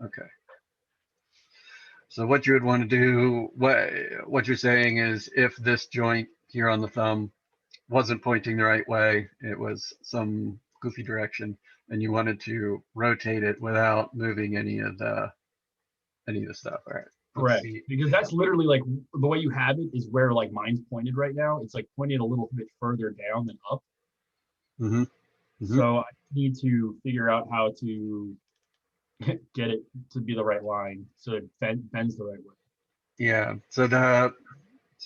Okay. So what you would want to do, what you're saying is if this joint here on the thumb wasn't pointing the right way, it was some goofy direction, and you wanted to rotate it without moving any of the stuff. All right. Let's Correct. see. Because that's literally like the way you have it is where like mine's pointed right now. It's like pointed a little bit further down than up. Mm-hmm. Mm-hmm. So I need to figure out how to get it to be the right line so it bends the right way. Yeah. So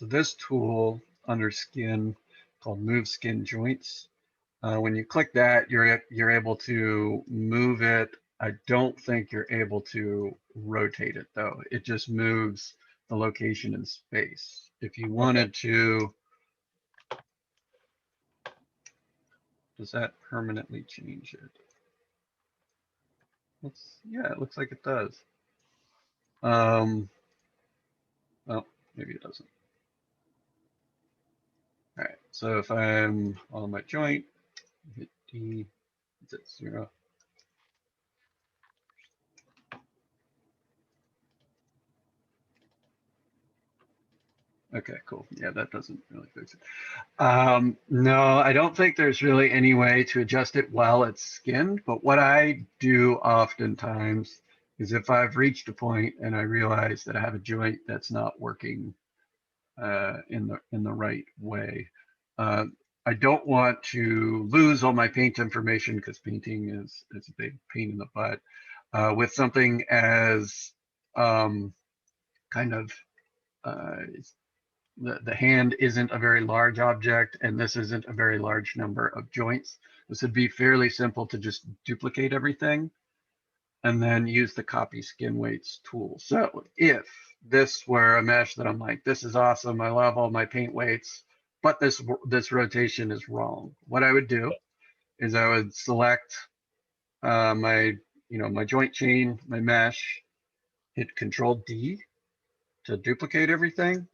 this tool under skin called Move Skin Joints. When you click that, you're able to move it. I don't think you're able to rotate it though. It just moves the location in space. If you wanted to, does that permanently change it? Yeah, it looks like it does. Well, maybe it doesn't. All right, so if I'm on my joint, hit D, it's at 0. Okay, cool. Yeah, that doesn't really fix it. No, I don't think there's really any way to adjust it while it's skinned, but what I do oftentimes is if I've reached a point and I realize that I have a joint that's not working in the right way, I don't want to lose all my paint information because painting is a big pain in the butt. With something as kind of the hand isn't a very large object, and this isn't a very large number of joints. This would be fairly simple to just duplicate everything and then use the copy skin weights tool. So if this were a mesh that I'm like, this is awesome, I love all my paint weights, but this rotation is wrong, what I would do is I would select my joint chain, my mesh, hit Control D to duplicate everything,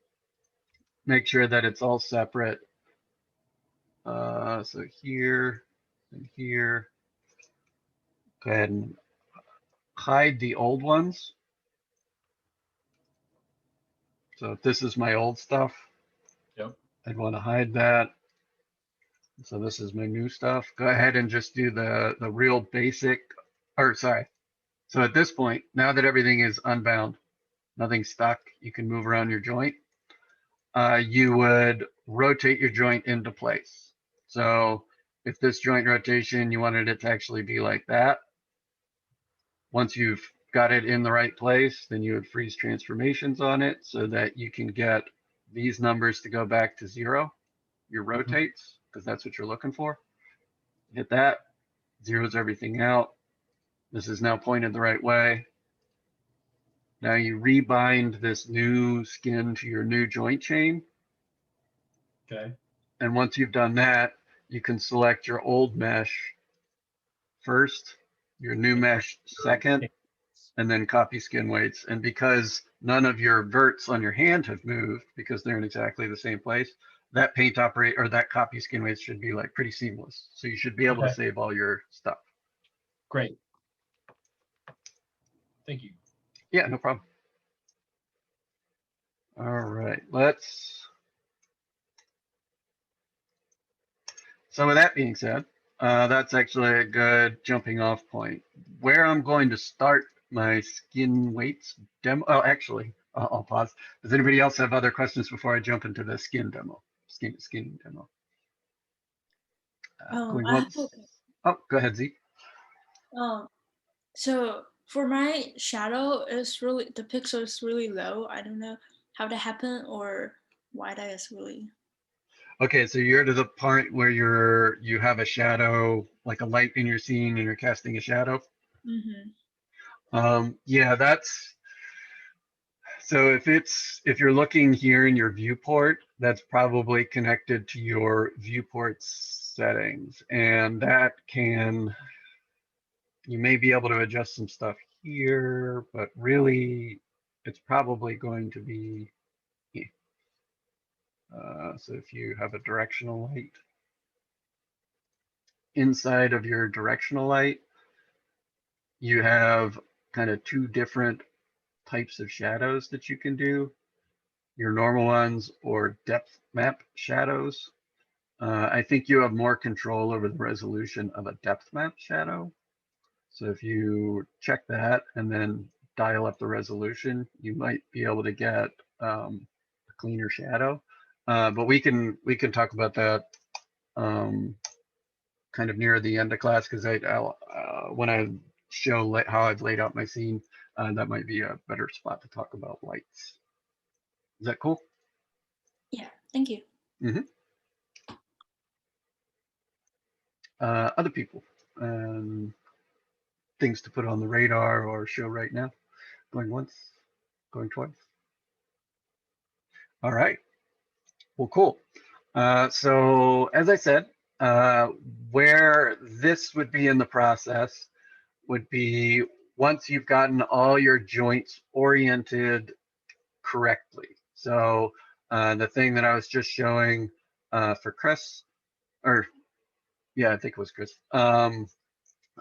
make sure that it's all separate. So here and here, go ahead and hide the old ones. So if this is my old stuff, Yep. I'd want to hide that. So this is my new stuff. Go ahead and just do the real basic, or sorry. So at this point, now that everything is unbound, nothing's stuck, you can move around your joint. You would rotate your joint into place. So if this joint rotation, you wanted it to actually be like that, once you've got it in the right place, then you would freeze transformations on it so that you can get these numbers to go back to 0, your rotates, because that's what you're looking for. Hit that, zeroes everything out. This is now pointed the right way. Now you rebind this new skin to your new joint chain. Okay. And once you've done that, you can select your old mesh first, your new mesh second, and then copy skin weights. And because none of your verts on your hand have moved because they're in exactly the same place, that paint operate or that copy skin weights should be like pretty seamless. So you should be able to save all your stuff. Great. Thank you. Yeah, no problem. All right, so with that being said, that's actually a good jumping off point. Where I'm going to start my skin weights demo. Oh, actually, I'll pause. Does anybody else have other questions before I jump into the skin demo? Skin demo. Going once. Oh, go ahead, Z. So for my shadow, the pixel is really low. I don't know how that happened or why that is really. Okay, so you're to the point where you have a shadow, like a light in your scene, and you're casting a shadow. Yeah, that's so if you're looking here in your viewport, that's probably connected to your viewport settings, and that you may be able to adjust some stuff here, but really it's probably going to be so if you have a directional light, inside of your directional light, you have kind of two different types of shadows that you can do, your normal ones or depth map shadows. I think you have more control over the resolution of a depth map shadow. So if you check that and then dial up the resolution, you might be able to get a cleaner shadow. But we can talk about that kind of near the end of class, because when I show how I've laid out my scene, that might be a better spot to talk about lights. Is that cool? Yeah, thank you. Other people, things to put on the radar or show right now? Going once, going twice. All right. Well, cool. So as I said, where this would be in the process would be once you've gotten all your joints oriented correctly. So the thing that I was just showing for Chris, or yeah, I think it was Chris.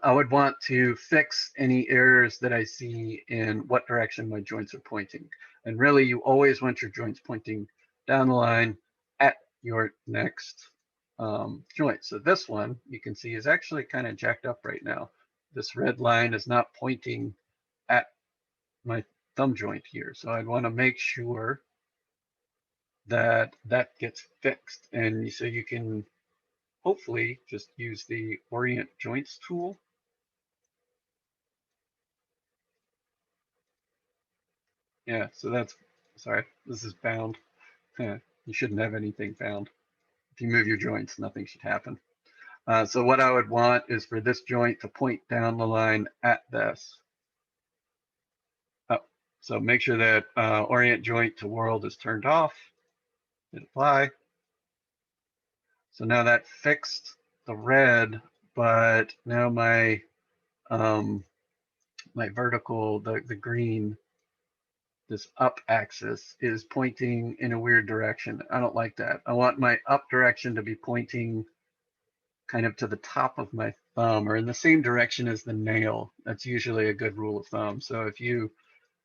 I would want to fix any errors that I see in what direction my joints are pointing. And really, you always want your joints pointing down the line at your next joint. So this one, you can see, is actually kind of jacked up right now. This red line is not pointing at my thumb joint here. So I'd want to make sure that that gets fixed. And so you can hopefully just use the Orient Joints tool. Yeah, so that's, sorry, this is bound. Yeah, you shouldn't have anything bound. If you move your joints, nothing should happen. So what I would want is for this joint to point down the line at this. Oh, so make sure that Orient Joint to World is turned off. Hit apply. So now that fixed the red, but now my my vertical, the green, this up axis is pointing in a weird direction. I don't like that. I want my up direction to be pointing kind of to the top of my thumb or in the same direction as the nail. That's usually a good rule of thumb. So if you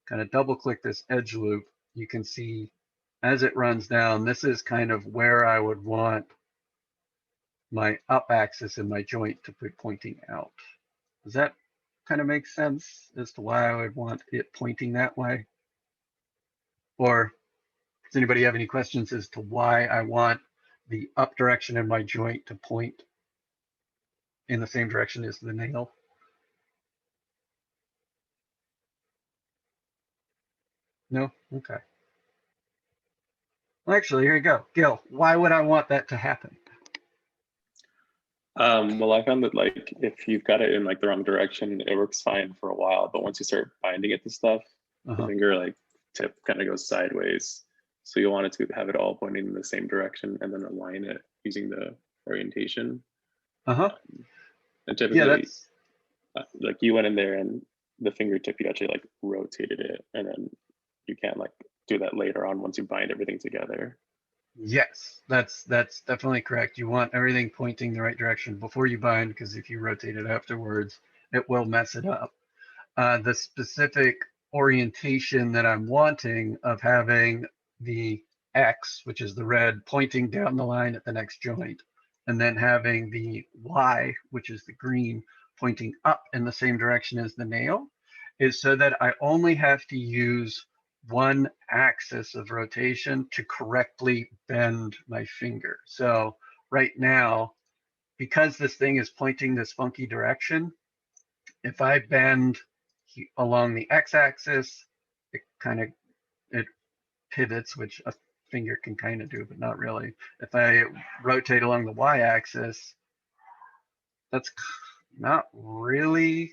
kind of double click this edge loop, you can see as it runs down, this is kind of where I would want my up axis in my joint to be pointing out. Does that kind of make sense as to why I would want it pointing that way? Or does anybody have any questions as to why I want the up direction in my joint to point in the same direction as the nail? No? Okay. Well, actually, here you go. Gil, why would I want that to happen? Well, I found that like if you've got it in like the wrong direction, it works fine for a while, but once you start binding it to stuff, the finger like tip kind of goes sideways. So you want it to have it all pointing in the same direction and then align it using the orientation. And typically, like you went in there and the fingertip, you actually like rotated it, and then you can't like do that later on once you bind everything together. Yes, that's definitely correct. You want everything pointing the right direction before you bind, because if you rotate it afterwards, it will mess it up. The specific orientation that I'm wanting of having the X, which is the red, pointing down the line at the next joint, and then having the Y, which is the green, pointing up in the same direction as the nail, is so that I only have to use one axis of rotation to correctly bend my finger. So right now, because this thing is pointing this funky direction, if I bend along the x-axis, it pivots, which a finger can kind of do, but not really. If I rotate along the y-axis, that's not really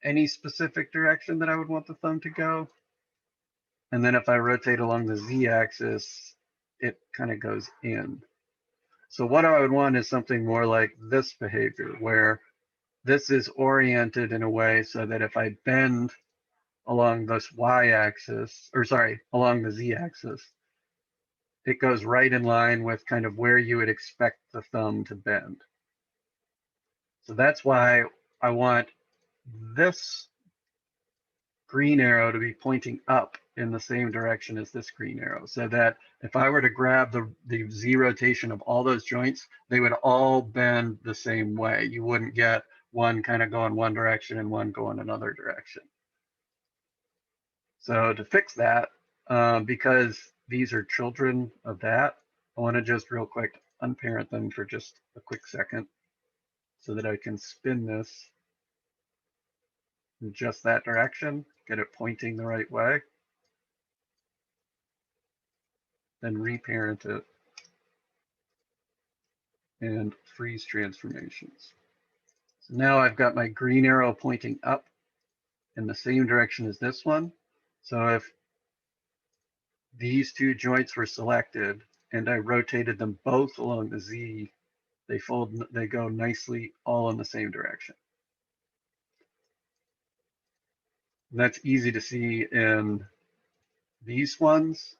any specific direction that I would want the thumb to go. And then if I rotate along the z-axis, it kind of goes in. So what I would want is something more like this behavior, where this is oriented in a way so that if I bend along this y-axis, or sorry, along the z-axis, it goes right in line with kind of where you would expect the thumb to bend. So that's why I want this green arrow to be pointing up in the same direction as this green arrow, so that if I were to grab the Z rotation of all those joints, they would all bend the same way. You wouldn't get one kind of going one direction and one going another direction. So to fix that, because these are children of that, I want to just real quick unparent them for just a quick second so that I can spin this in just that direction, get it pointing the right way, then reparent it and freeze transformations. So now I've got my green arrow pointing up in the same direction as this one. So if these two joints were selected and I rotated them both along the Z, they go nicely all in the same direction. And that's easy to see in these ones,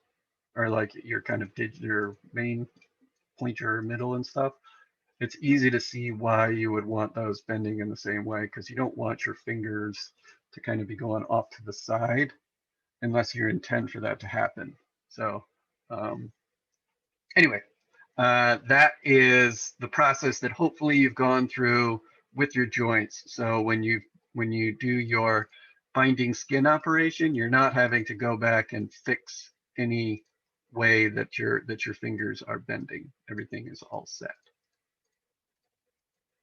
are like your kind of your main pointer middle and stuff. It's easy to see why you would want those bending in the same way, because you don't want your fingers to kind of be going off to the side unless you intend for that to happen. So anyway, that is the process that hopefully you've gone through with your joints. So when you do your binding skin operation, you're not having to go back and fix any way that your fingers are bending. Everything is all set.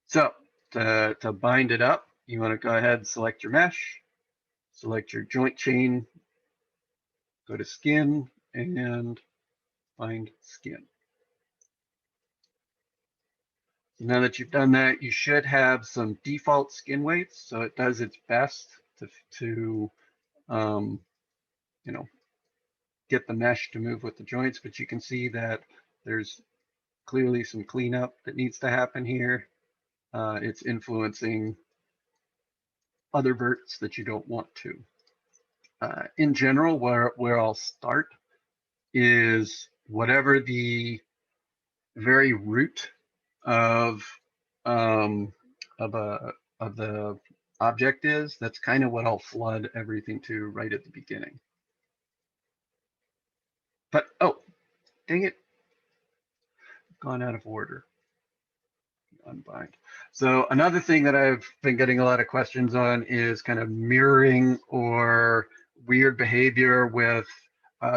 So to bind it up, you want to go ahead and select your mesh, select your joint chain, go to skin and bind skin. So now that you've done that, you should have some default skin weights. So it does its best to you know, get the mesh to move with the joints, but you can see that there's clearly some cleanup that needs to happen here. It's influencing other verts that you don't want to. In general, where I'll start is whatever the very root of the object is. That's kind of what I'll flood everything to right at the beginning. But oh, dang it, gone out of order. Unbind. So another thing that I've been getting a lot of questions on is kind of mirroring or weird behavior with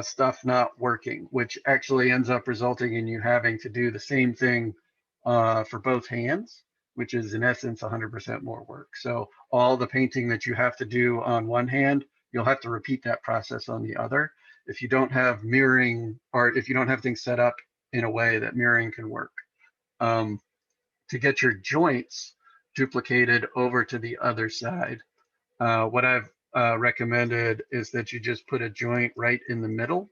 stuff not working, which actually ends up resulting in you having to do the same thing for both hands, which is in essence 100% more work. So all the painting that you have to do on one hand, you'll have to repeat that process on the other. If you don't have mirroring, or if you don't have things set up in a way that mirroring can work. To get your joints duplicated over to the other side, what I've recommended is that you just put a joint right in the middle,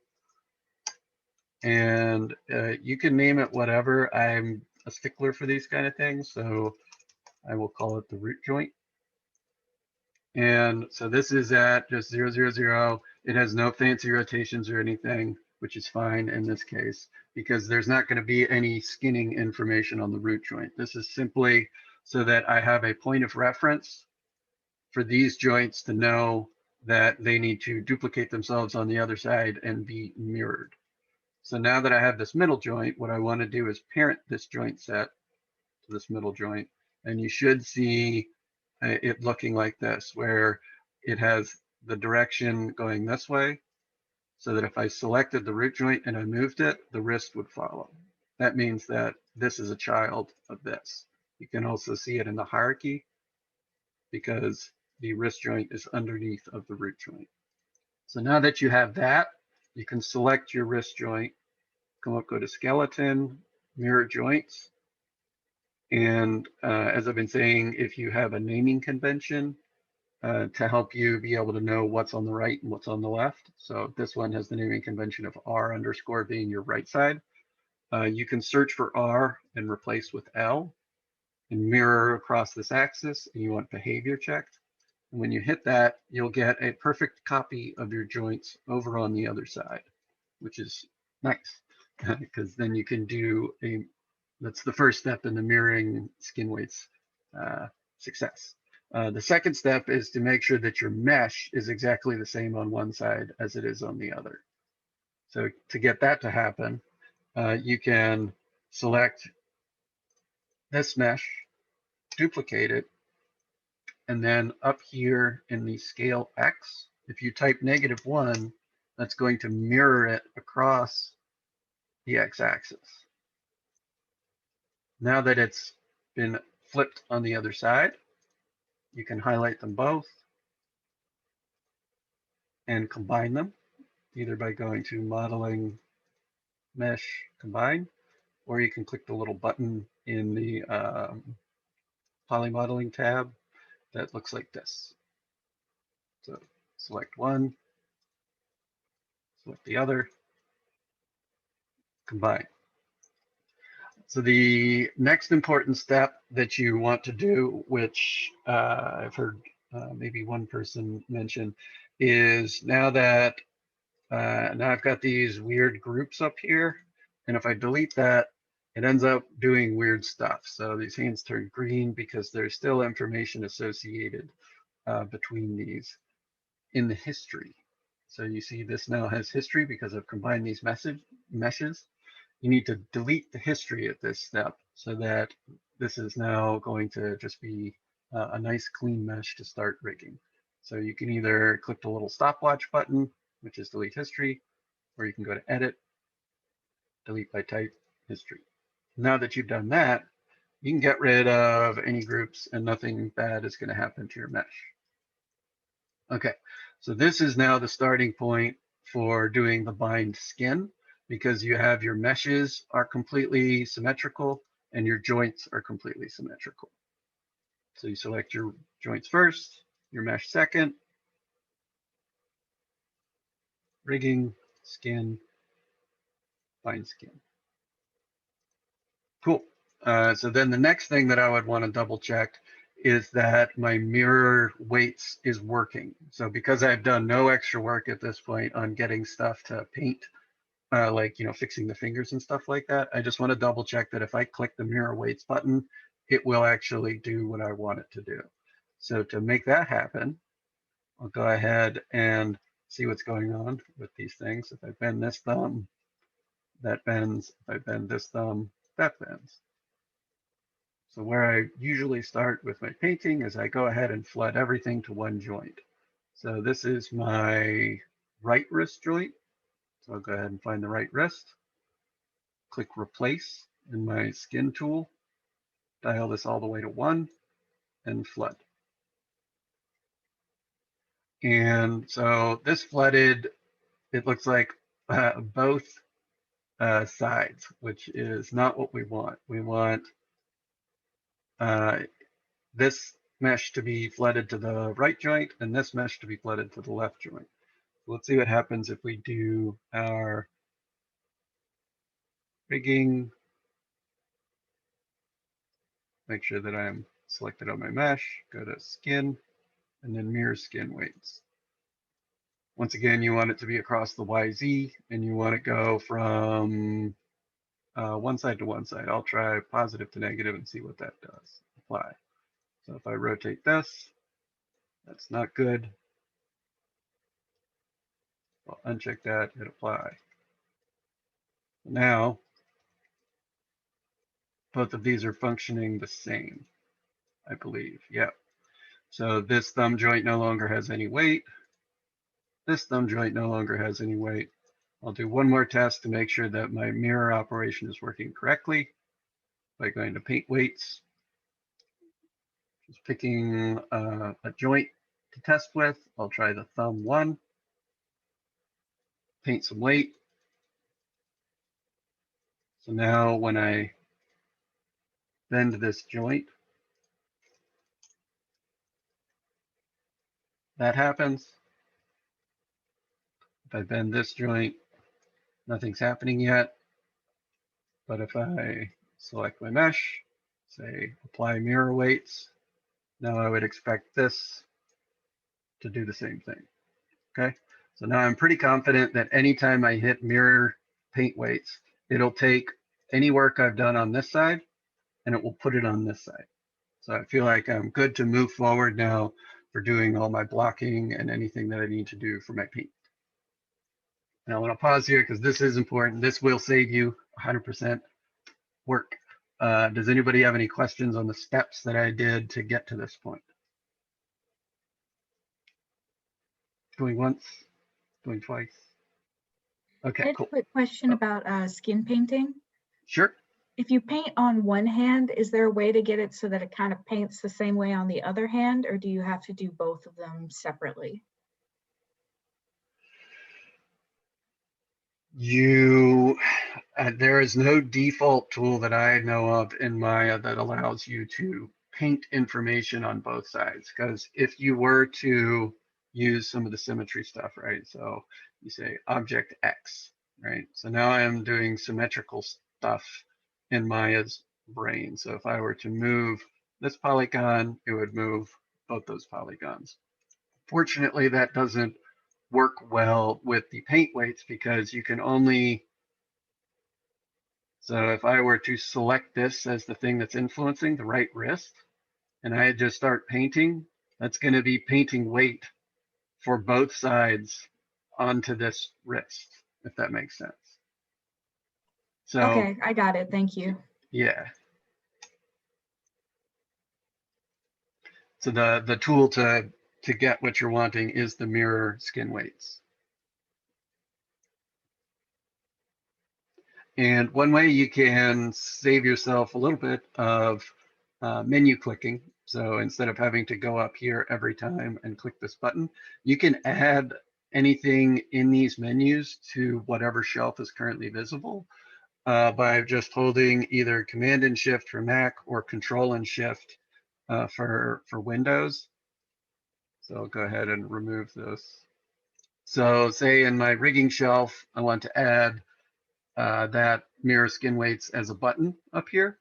and you can name it whatever. I'm a stickler for these kind of things, so I will call it the root joint. And so this is at just 0, 0, 0. It has no fancy rotations or anything, which is fine in this case, because there's not going to be any skinning information on the root joint. This is simply so that I have a point of reference for these joints to know that they need to duplicate themselves on the other side and be mirrored. So now that I have this middle joint, what I want to do is parent this joint set to this middle joint, and you should see it looking like this, where it has the direction going this way, so that if I selected the root joint and I moved it, the wrist would follow. That means that this is a child of this. You can also see it in the hierarchy because the wrist joint is underneath of the root joint. So now that you have that, you can select your wrist joint, come up, go to skeleton, mirror joints. And as I've been saying, if you have a naming convention to help you be able to know what's on the right and what's on the left. So this one has the naming convention of R underscore being your right side. You can search for R and replace with L and mirror across this axis, and you want behavior checked. And when you hit that, you'll get a perfect copy of your joints over on the other side, which is nice because then you can do that's the first step in the mirroring skin weights success. The second step is to make sure that your mesh is exactly the same on one side as it is on the other. So to get that to happen, you can select this mesh, duplicate it, and then up here in the scale X, if you type -1, that's going to mirror it across the X-axis. Now that it's been flipped on the other side, you can highlight them both and combine them, either by going to Modeling, Mesh, Combine, or you can click the little button in the Polymodeling tab that looks like this. So select one, select the other, combine. So the next important step that you want to do, which I've heard maybe one person mention, is now that now I've got these weird groups up here, and if I delete that, it ends up doing weird stuff. So these hands turn green because there's still information associated between these in the history. So you see this now has history because I've combined these meshes. You need to delete the history at this step so that this is now going to just be a nice clean mesh to start rigging. So you can either click the little stopwatch button, which is delete history, or you can go to edit, delete by type, history. Now that you've done that, you can get rid of any groups and nothing bad is going to happen to your mesh. Okay, so this is now the starting point for doing the bind skin, because you have your meshes are completely symmetrical and your joints are completely symmetrical. So you select your joints first, your mesh second, rigging, skin, bind skin. Cool. So then the next thing that I would want to double check is that my mirror weights is working. So because I've done no extra work at this point on getting stuff to paint, like, fixing the fingers and stuff like that, I just want to double check that if I click the mirror weights button, it will actually do what I want it to do. So to make that happen, I'll go ahead and see what's going on with these things. If I bend this thumb, that bends. If I bend this thumb, that bends. So where I usually start with my painting is I go ahead and flood everything to one joint. So this is my right wrist joint. So I'll go ahead and find the right wrist, click replace in my skin tool, dial this all the way to 1 and flood. And so this flooded, it looks like both sides, which is not what we want. We want this mesh to be flooded to the right joint and this mesh to be flooded to the left joint. Let's see what happens if we do our rigging. Make sure that I'm selected on my mesh, go to skin, and then mirror skin weights. Once again, you want it to be across the YZ, and you want to go from one side to one side. I'll try positive to negative and see what that does. Apply. So if I rotate this, that's not good. I'll uncheck that, hit apply. Now, both of these are functioning the same, I believe. Yeah. So this thumb joint no longer has any weight. This thumb joint no longer has any weight. I'll do one more test to make sure that my mirror operation is working correctly by going to paint weights. Just picking a joint to test with. I'll try the thumb 1. Paint some weight. So now when I bend this joint, that happens. If I bend this joint, nothing's happening yet. But if I select my mesh, say apply mirror weights, now I would expect this to do the same thing. Okay, so now I'm pretty confident that anytime I hit mirror paint weights, it'll take any work I've done on this side and it will put it on this side. So I feel like I'm good to move forward now for doing all my blocking and anything that I need to do for my paint. Now I want to pause here because this is important. This will save you 100% work. Does anybody have any questions on the steps that I did to get to this point? Going once, going twice. I Okay, had a cool. quick question Oh. about skin painting. Sure. If you paint on one hand, is there a way to get it so that it kind of paints the same way on the other hand, or do you have to do both of them separately? There is no default tool that I know of in Maya that allows you to paint information on both sides. Because if you were to use some of the symmetry stuff, right? So you say object X, right? So now I am doing symmetrical stuff in Maya's brain. So if I were to move this polygon, it would move both those polygons. Fortunately, that doesn't work well with the paint weights because you can only, so if I were to select this as the thing that's influencing the right wrist, and I just start painting, that's going to be painting weight for both sides onto this wrist, if that makes sense. So, Okay, I got it. Thank you. yeah. So the tool to get what you're wanting is the mirror skin weights. And one way you can save yourself a little bit of menu clicking. So instead of having to go up here every time and click this button, you can add anything in these menus to whatever shelf is currently visible by just holding either Command and Shift for Mac or Control and Shift for Windows. So I'll go ahead and remove this. So say in my rigging shelf, I want to add that mirror skin weights as a button up here.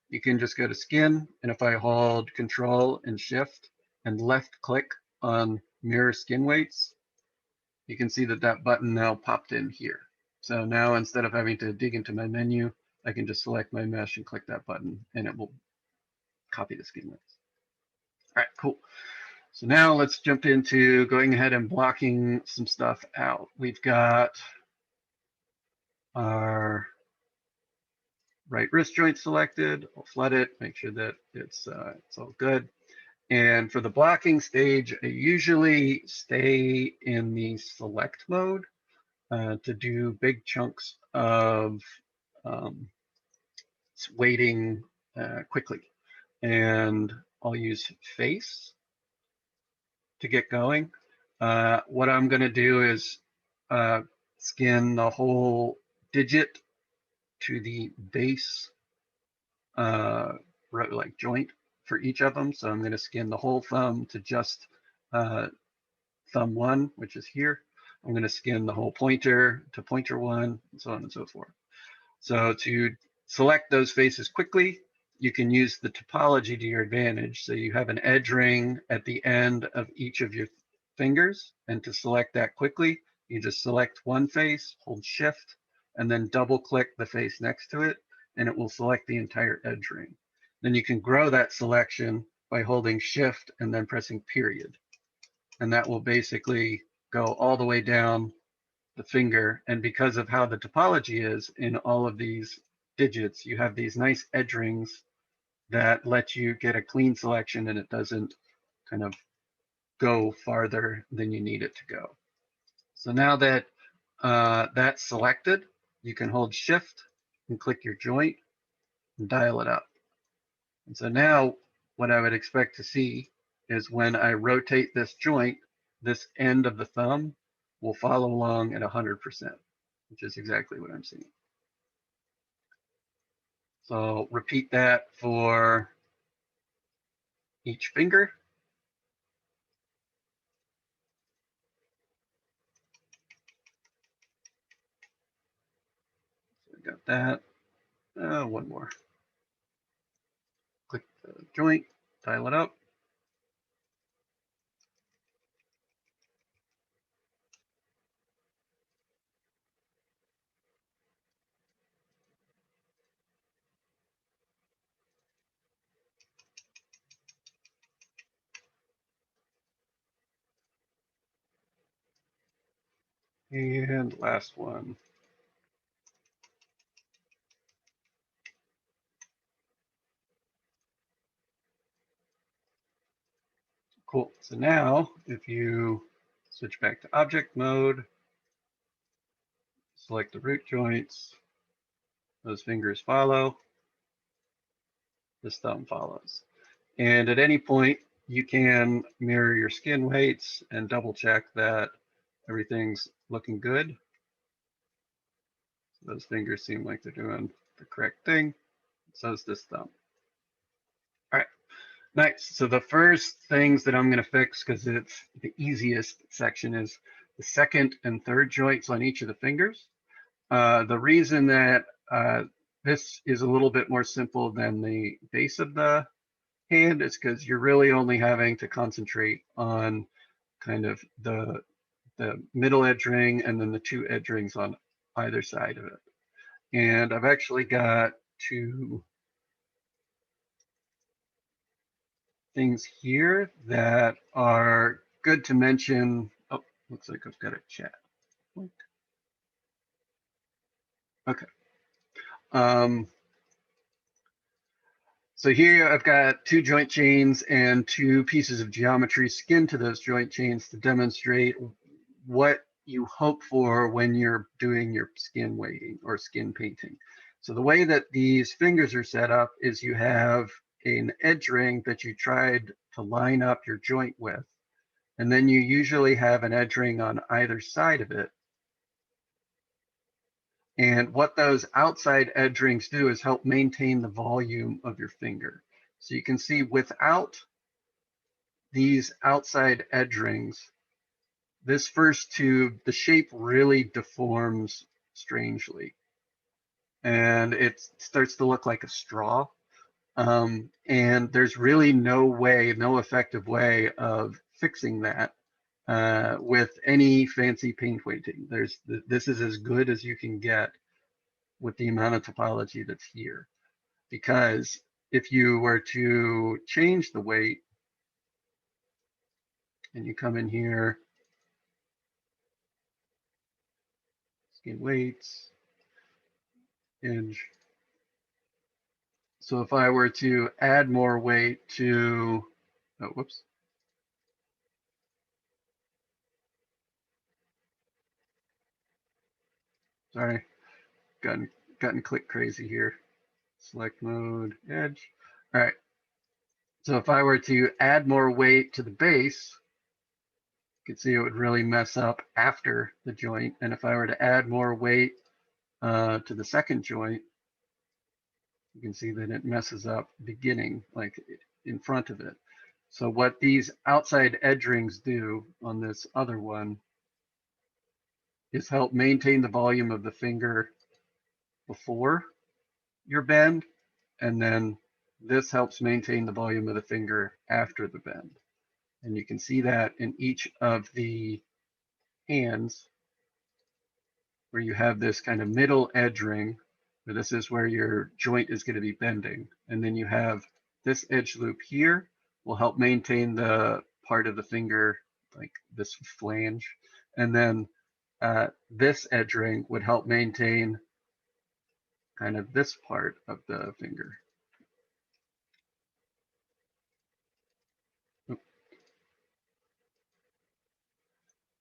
You can just go to skin, and if I hold Control and Shift and left click on mirror skin weights, you can see that that button now popped in here. So now instead of having to dig into my menu, I can just select my mesh and click that button and it will copy the skin weights. All right, cool. So now let's jump into going ahead and blocking some stuff out. We've got our right wrist joint selected. I'll flood it, make sure that it's all good. And for the blocking stage, I usually stay in the select mode to do big chunks of weighting quickly. And I'll use face to get going. What I'm going to do is skin the whole digit to the base like joint for each of them. So I'm going to skin the whole thumb to just thumb 1, which is here. I'm going to skin the whole pointer to pointer 1, and so on and so forth. So to select those faces quickly, you can use the topology to your advantage. So you have an edge ring at the end of each of your fingers, and to select that quickly, you just select one face, hold Shift, and then double click the face next to it, and it will select the entire edge ring. Then you can grow that selection by holding Shift and then pressing period. And that will basically go all the way down the finger. And because of how the topology is in all of these digits, you have these nice edge rings that let you get a clean selection and it doesn't kind of go farther than you need it to go. So now that that's selected, you can hold Shift and click your joint and dial it up. And so now what I would expect to see is when I rotate this joint, this end of the thumb will follow along at 100%, which is exactly what I'm seeing. So I'll repeat that for each finger. So we got that. One more. Click the joint, dial it up. And last one. Cool. So now if you switch back to object mode, select the root joints, those fingers follow, this thumb follows. And at any point, you can mirror your skin weights and double check that everything's looking good. Those fingers seem like they're doing the correct thing. So is this thumb. All right, nice. So the first things that I'm going to fix, because it's the easiest section, is the second and third joints on each of the fingers. The reason that this is a little bit more simple than the base of the hand is because you're really only having to concentrate on kind of the middle edge ring and then the two edge rings on either side of it. And I've actually got two things here that are good to mention. Oh, looks like I've got a chat. Okay. So here I've got two joint chains and two pieces of geometry skinned to those joint chains to demonstrate what you hope for when you're doing your skin weighting or skin painting. So the way that these fingers are set up is you have an edge ring that you tried to line up your joint with, and then you usually have an edge ring on either side of it. And what those outside edge rings do is help maintain the volume of your finger. So you can see without these outside edge rings, this first tube, the shape really deforms strangely. And it starts to look like a straw. And there's really no way, no effective way of fixing that with any fancy paint weighting. This is as good as you can get with the amount of topology that's here. Because if you were to change the weight and you come in here, skin weights, hinge. So if I were to add more weight to, oh, whoops. Sorry, gotten click crazy here. Select mode, edge. All right. So if I were to add more weight to the base, you can see it would really mess up after the joint. And if I were to add more weight to the second joint, you can see that it messes up beginning, like in front of it. So what these outside edge rings do on this other one is help maintain the volume of the finger before your bend, and then this helps maintain the volume of the finger after the bend. And you can see that in each of the hands where you have this kind of middle edge ring, where this is where your joint is going to be bending. And then you have this edge loop here will help maintain the part of the finger, like this flange. And then this edge ring would help maintain kind of this part of the finger.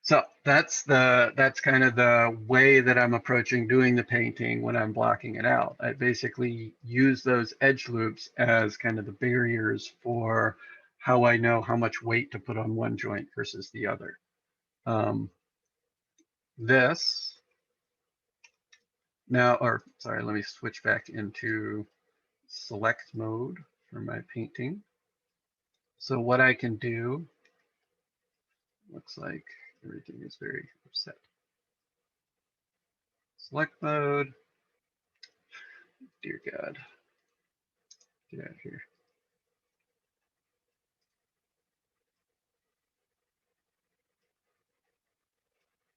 So that's kind of the way that I'm approaching doing the painting when I'm blocking it out. I basically use those edge loops as kind of the barriers for how I know how much weight to put on one joint versus the other. This now, or sorry, let me switch back into select mode for my painting. So what I can do, looks like everything is very upset. Select mode. Dear God. Get out of here.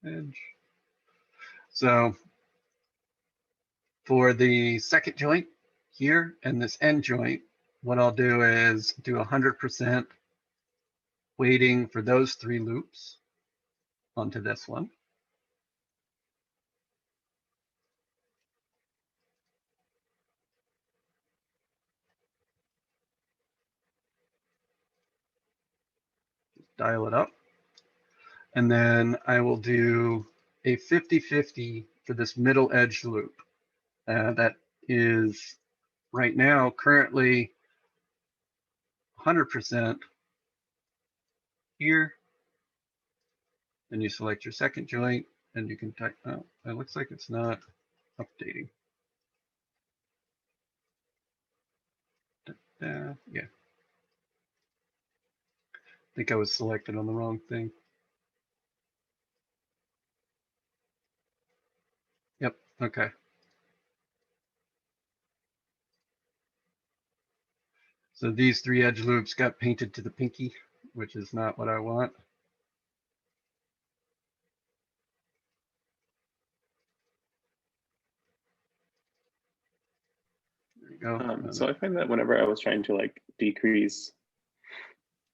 Edge. So for the second joint here and this end joint, what I'll do is do 100% weighting for those three loops onto this one. dial it up. And then I will do a 50-50 for this middle edge loop. That is right now currently 100% here. Then you select your second joint and you can type, oh, it looks like it's not updating. Yeah. I think I was selected on the wrong thing. Yep, okay. So these 3 edge loops got painted to the pinky, which is not what I want. There you go. So I find that whenever I was trying to like decrease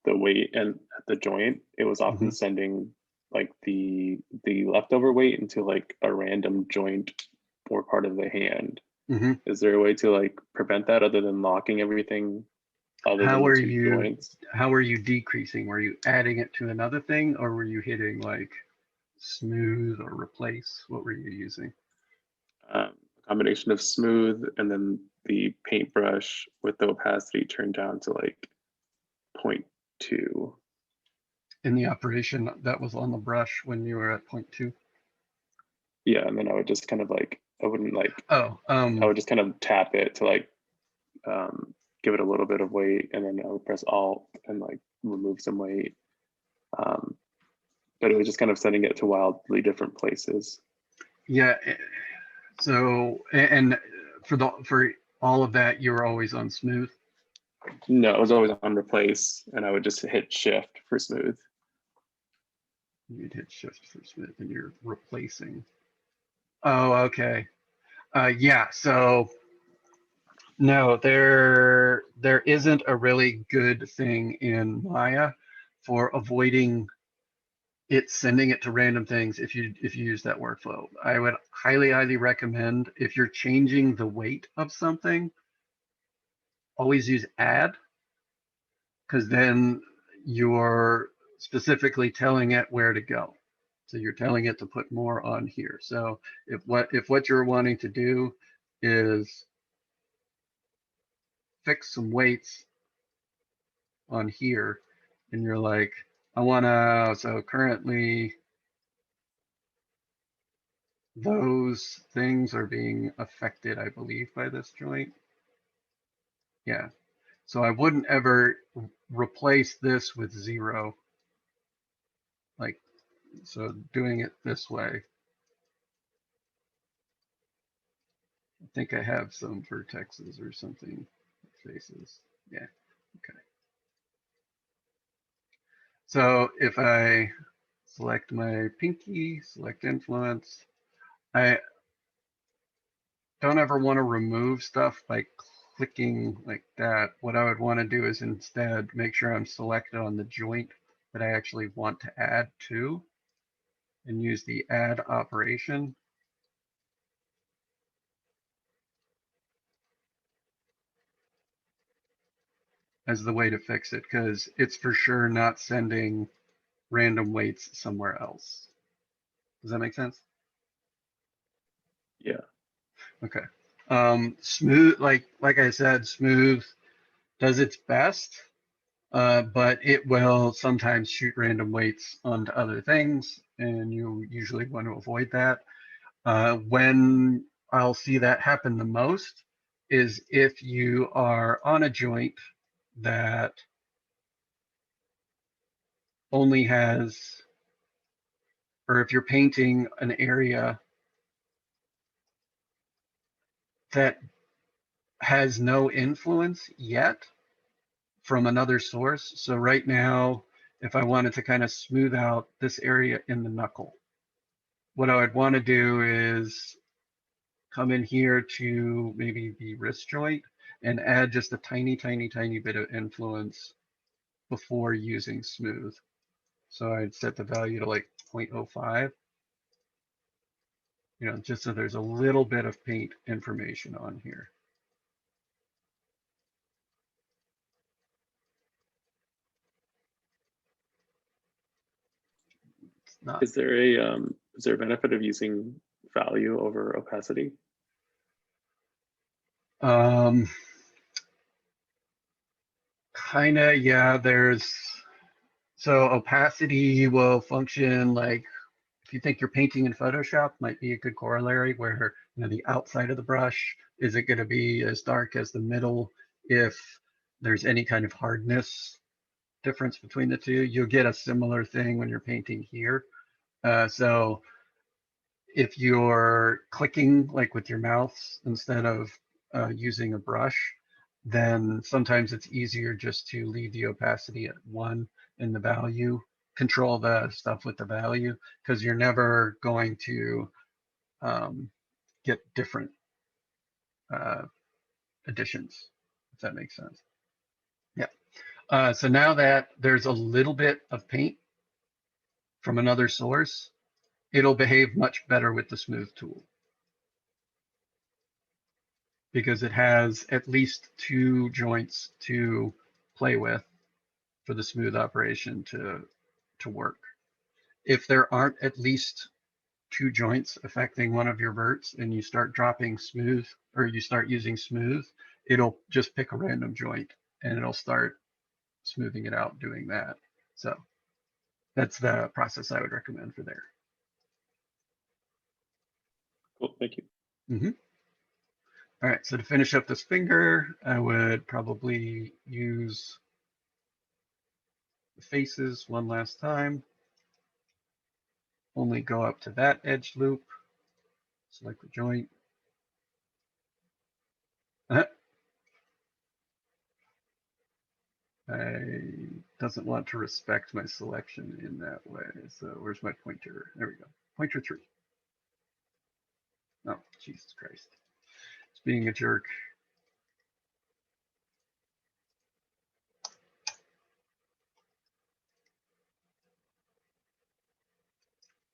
the weight and at the joint, it was often sending like the leftover weight into like a random joint or part of the hand. Is there a way to like prevent that other than locking everything other How than are the 2 you joints? how are you decreasing? Were you adding it to another thing, or were you hitting like smooth or replace? What were you using? A combination of smooth and then the paintbrush with the opacity turned down to like 0.2. In the operation that was on the brush when you were at 0.2? Yeah, and then I would just kind of like, I wouldn't like, I would just kind of tap it to like give it a little bit of weight, and then I would press Alt and like remove some weight. But it was just kind of sending it to wildly different places. Yeah. So, and for all of that, you were always on smooth? No, it was always on replace, and I would just hit shift for smooth. You'd hit shift for smooth and you're replacing. Oh, okay. Yeah, so no, there isn't a really good thing in Maya for avoiding it sending it to random things if you use that workflow. I would highly recommend, if you're changing the weight of something, always use add, because then you're specifically telling it where to go. So you're telling it to put more on here. So if what you're wanting to do is fix some weights on here, and you're like, I want to, so currently those things are being affected, I believe, by this joint. Yeah. So I wouldn't ever replace this with 0. Like, so doing it this way. I think I have some vertexes or something, faces. Yeah, okay. So if I select my pinky, select influence, I don't ever want to remove stuff by clicking like that. What I would want to do is instead make sure I'm selected on the joint that I actually want to add to, and use the add operation. As the way to fix it, because it's for sure not sending random weights somewhere else. Does that make sense? Yeah. Okay. Smooth, like I said, smooth does its best, but it will sometimes shoot random weights onto other things, and you usually want to avoid that. When I'll see that happen the most is if you are on a joint that only has, or if you're painting an area that has no influence yet from another source. So right now, if I wanted to kind of smooth out this area in the knuckle, what I would want to do is come in here to maybe the wrist joint and add just a tiny bit of influence before using smooth. So I'd set the value to like 0.05, just so there's a little bit of paint information on here. not. Is there a benefit of using value over opacity? Kinda, yeah, so opacity will function like, if you think you're painting in Photoshop, might be a good corollary where, the outside of the brush isn't going to be as dark as the middle. If there's any kind of hardness difference between the two, you'll get a similar thing when you're painting here. So if you're clicking like with your mouse instead of using a brush, then sometimes it's easier just to leave the opacity at 1 in the value, control the stuff with the value, because you're never going to get different additions, if that makes sense. Yeah. So now that there's a little bit of paint from another source, it'll behave much better with the smooth tool, because it has at least 2 joints to play with for the smooth operation to work. If there aren't at least 2 joints affecting one of your verts and you start dropping smooth, or you start using smooth, it'll just pick a random joint and it'll start smoothing it out doing that. So that's the process I would recommend for there. Cool, thank you. Mm-hmm. All right, so to finish up this finger, I would probably use the faces one last time. Only go up to that edge loop, select the joint. I doesn't want to respect my selection in that way. So where's my pointer? There we go. Pointer 3. Oh, Jesus Christ. It's being a jerk.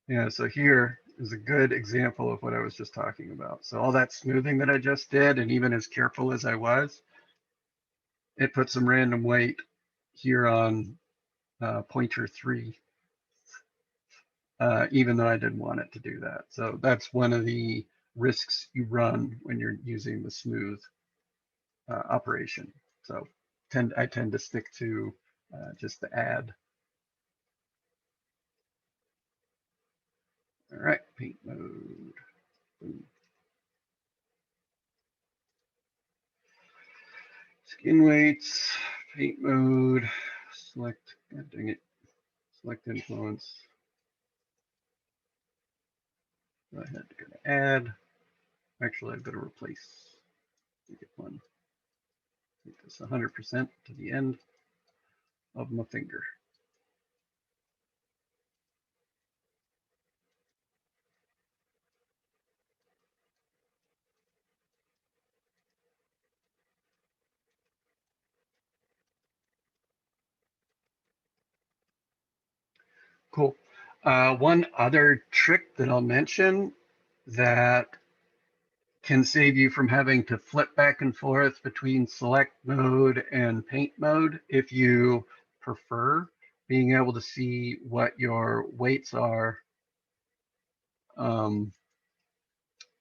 Yeah, so here is a good example of what I was just talking about. So all that smoothing that I just did, and even as careful as I was, it put some random weight here on pointer 3, even though I didn't want it to do that. So that's one of the risks you run when you're using the smooth operation. So I tend to stick to just the add. All right, paint mode. Boom. Skin weights, paint mode, select, God dang it, select influence. Go ahead, go to add. Actually, I've got to replace. Get one. Make this 100% to the end of my finger. Cool. One other trick that I'll mention that can save you from having to flip back and forth between select mode and paint mode, if you prefer being able to see what your weights are all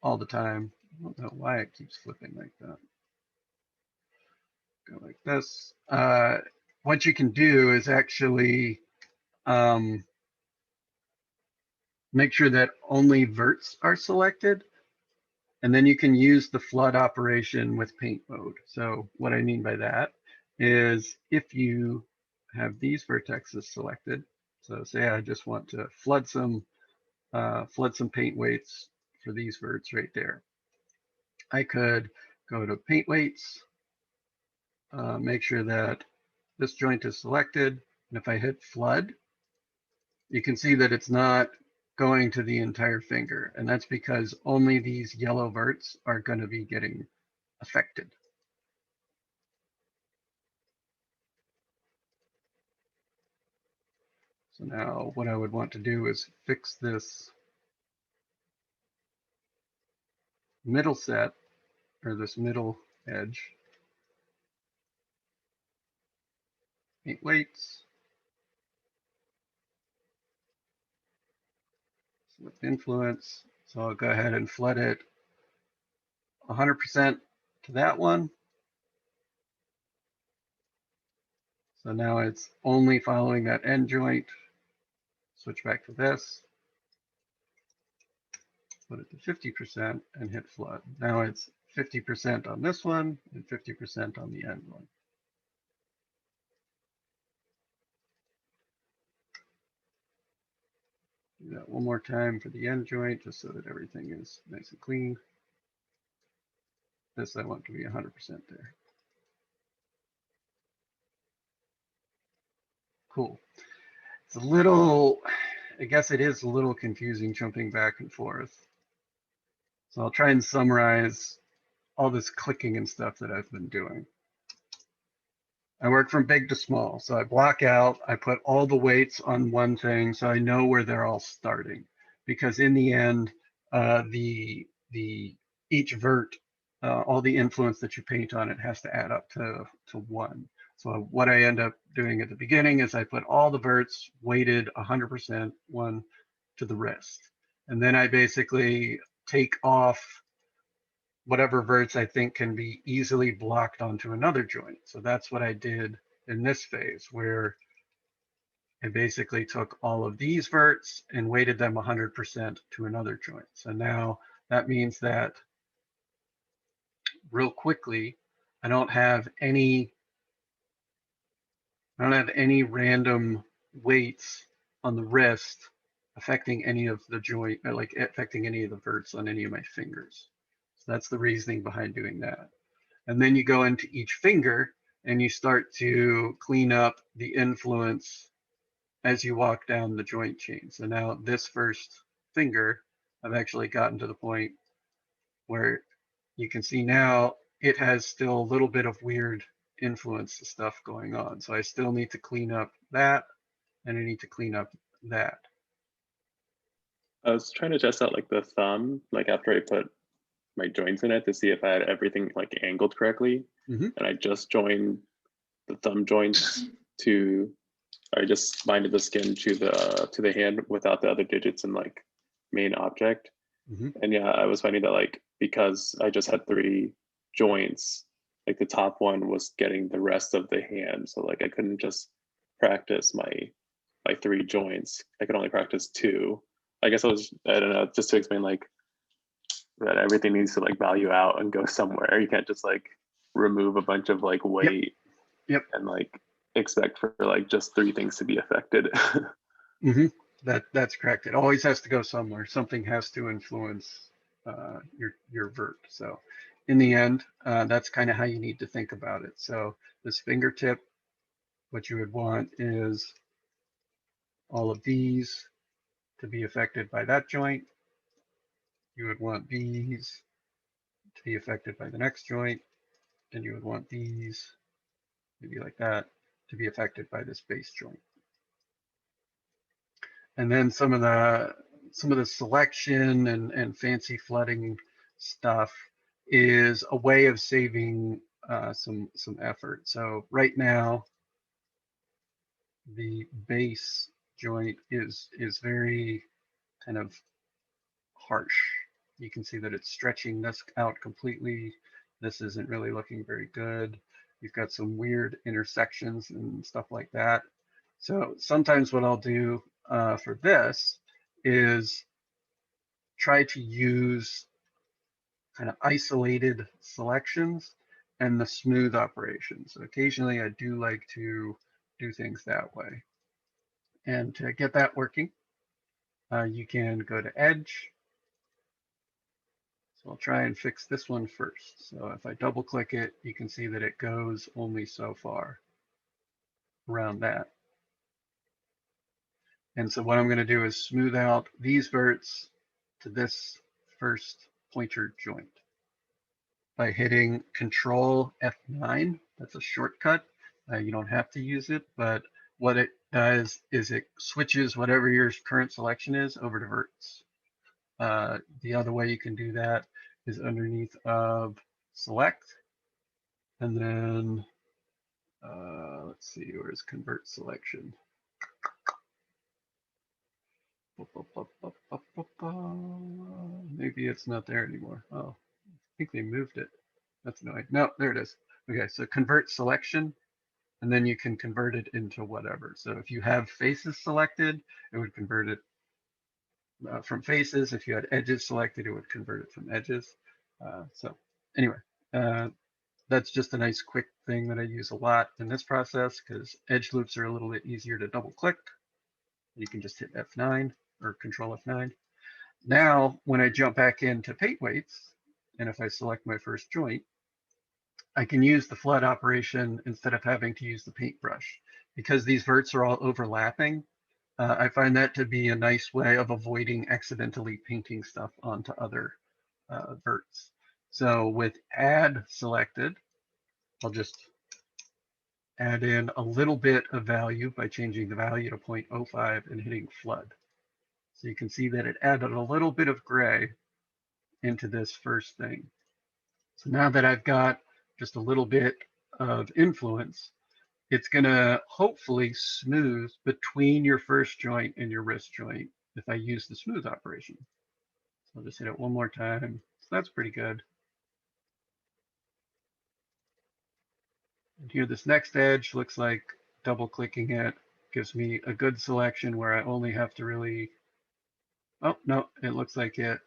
the time. I don't know why it keeps flipping like that. Go like this. What you can do is actually make sure that only verts are selected, and then you can use the flood operation with paint mode. So what I mean by that is, if you have these vertexes selected, so say I just want to flood some paint weights for these verts right there, I could go to paint weights, make sure that this joint is selected, and if I hit flood, you can see that it's not going to the entire finger, and that's because only these yellow verts are going to be getting affected. So now what I would want to do is fix this middle set, or this middle edge. Paint weights. with influence. So I'll go ahead and flood it 100% to that one. So now it's only following that end joint. Switch back to this. Put it to 50% and hit flood. Now it's 50% on this one and 50% on the end one. Do that one more time for the end joint, just so that everything is nice and clean. This I want to be 100% there. Cool. It's a little, I guess it is a little confusing jumping back and forth. So I'll try and summarize all this clicking and stuff that I've been doing. I work from big to small. So I block out, I put all the weights on one thing so I know where they're all starting. Because in the end, each vert, all the influence that you paint on it has to add up to one. So what I end up doing at the beginning is I put all the verts weighted 100% one to the wrist. And then I basically take off whatever verts I think can be easily blocked onto another joint. So that's what I did in this phase, where I basically took all of these verts and weighted them 100% to another joint. So now that means that real quickly, I don't have any random weights on the wrist affecting any of the joint, or like affecting any of the verts on any of my fingers. So that's the reasoning behind doing that. And then you go into each finger and you start to clean up the influence as you walk down the joint chain. So now this first finger, I've actually gotten to the point where you can see now it has still a little bit of weird influence stuff going on. So I still need to clean up that, and I need to clean up that. I was trying to test out like the thumb, like after I put my joints in it to see if I had everything like angled correctly. And I just joined the thumb joints to, I just binded the skin to the hand without the other digits and like main object. And yeah, I was finding that like, because I just had 3 joints, like the top one was getting the rest of the hand. So like I couldn't just practice my 3 joints. I could only practice 2. I guess I don't know, just to explain like that everything needs to like value out and go somewhere. You can't just like remove a bunch of like weight and like expect for like just 3 things to be affected. That's correct. It always has to go somewhere. Something has to influence your vert. So in the end, that's kind of how you need to think about it. So this fingertip, what you would want is all of these to be affected by that joint. You would want these to be affected by the next joint. And you would want these, maybe like that, to be affected by this base joint. And then some of the selection and fancy flooding stuff is a way of saving some effort. So right now, the base joint is very kind of harsh. You can see that it's stretching this out completely. This isn't really looking very good. You've got some weird intersections and stuff like that. So sometimes what I'll do for this is try to use kind of isolated selections and the smooth operation. So occasionally I do like to do things that way. And to get that working, you can go to Edge. So I'll try and fix this one first. So if I double click it, you can see that it goes only so far around that. And so what I'm going to do is smooth out these verts to this first pointer joint by hitting Control F9. That's a shortcut. You don't have to use it, but what it does is it switches whatever your current selection is over to verts. The other way you can do that is underneath of select, and then let's see, where's convert selection? Maybe it's not there anymore. Oh, I think they moved it. That's annoying. No, there it is. Okay, so convert selection, and then you can convert it into whatever. So if you have faces selected, it would convert it from faces. If you had edges selected, it would convert it from edges. So anyway, that's just a nice quick thing that I use a lot in this process because edge loops are a little bit easier to double click. You can just hit F9 or Control F9. Now, when I jump back into paint weights, and if I select my first joint, I can use the flood operation instead of having to use the paintbrush. Because these verts are all overlapping, I find that to be a nice way of avoiding accidentally painting stuff onto other verts. So with add selected, I'll just add in a little bit of value by changing the value to 0.05 and hitting flood. So you can see that it added a little bit of gray into this first thing. So now that I've got just a little bit of influence, it's going to hopefully smooth between your first joint and your wrist joint if I use the smooth operation. So I'll just hit it one more time. So that's pretty good. And here, this next edge looks like double clicking it gives me a good selection where I only have to really, oh, no, it looks like it.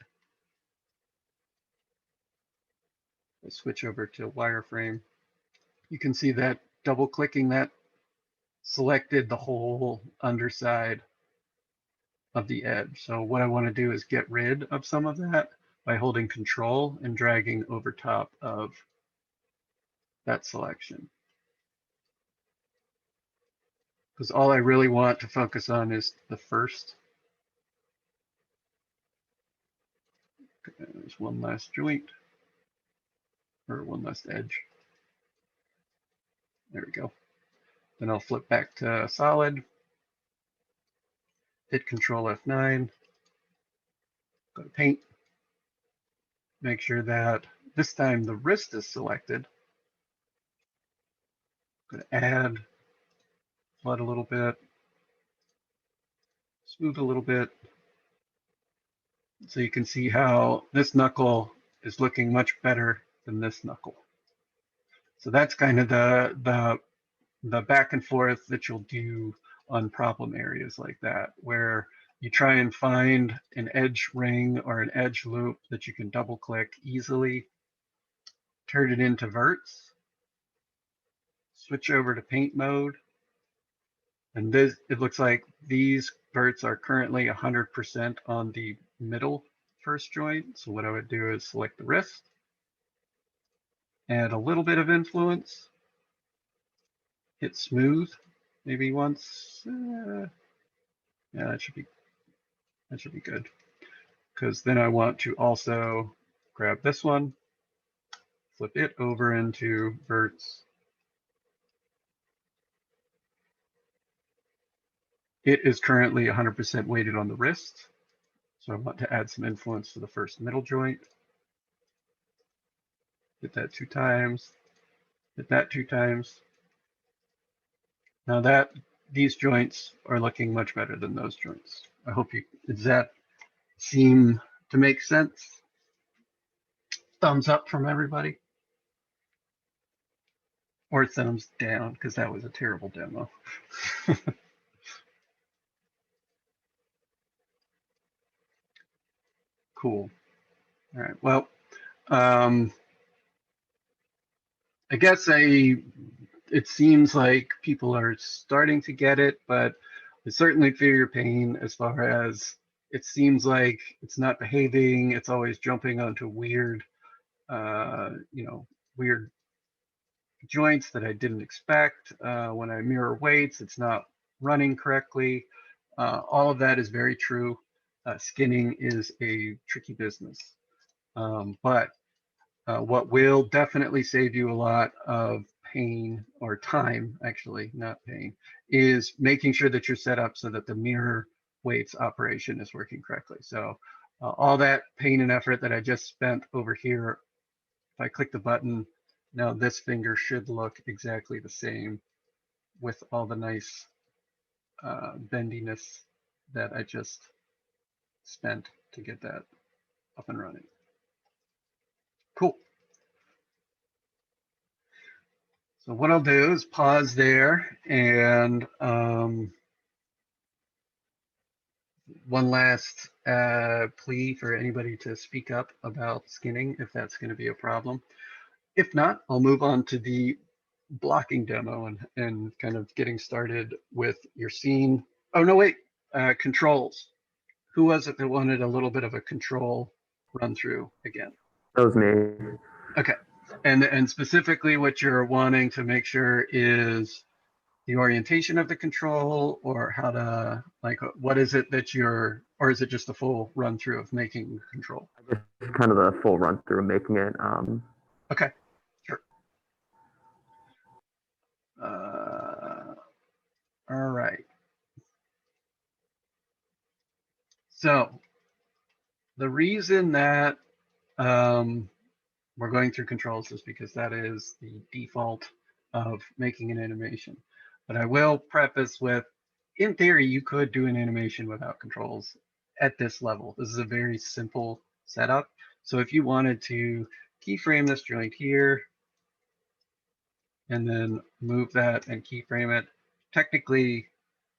Let's switch over to wireframe. You can see that double clicking that selected the whole underside of the edge. So what I want to do is get rid of some of that by holding Control and dragging over top of that selection. Because all I really want to focus on is the first. There's one last joint, or one last edge. There we go. Then I'll flip back to solid, hit Control F9, go to paint, make sure that this time the wrist is selected. Go to add, flood a little bit, smooth a little bit. So you can see how this knuckle is looking much better than this knuckle. So that's kind of the back and forth that you'll do on problem areas like that, where you try and find an edge ring or an edge loop that you can double click easily, turn it into verts, switch over to paint mode. And this, it looks like these verts are currently 100% on the middle first joint. So what I would do is select the wrist, add a little bit of influence, hit smooth, maybe once. Yeah, that should be good. Because then I want to also grab this one, flip it over into verts. It is currently 100% weighted on the wrist. So I want to add some influence to the first middle joint. Hit that 2 times, hit that 2 times. Now that these joints are looking much better than those joints. I hope you, does that seem to make sense? Thumbs up from everybody. Or thumbs down, because that was a terrible demo. Cool. All right, well, I guess it seems like people are starting to get it, but I certainly feel your pain as far as it seems like it's not behaving. It's always jumping onto weird, weird joints that I didn't expect. When I mirror weights, it's not running correctly. All of that is very true. Skinning is a tricky business. But what will definitely save you a lot of pain or time, actually, not pain, is making sure that you're set up so that the mirror weights operation is working correctly. So all that pain and effort that I just spent over here, if I click the button, now this finger should look exactly the same with all the nice bendiness that I just spent to get that up and running. Cool. So what I'll do is pause there, and one last plea for anybody to speak up about skinning if that's going to be a problem. If not, I'll move on to the blocking demo and kind of getting started with your scene. Oh, no, wait, controls. Who was it that wanted a little bit of a control run through again? That was me. Okay. And specifically what you're wanting to make sure is the orientation of the control, or how to, like, what is it that you're, or is it just a full run through of making the control? I guess kind of the full run through making it. Okay, sure. All right. So the reason that we're going through controls is because that is the default of making an animation. But I will preface with, in theory, you could do an animation without controls at this level. This is a very simple setup. So if you wanted to keyframe this joint here, and then move that and keyframe it, technically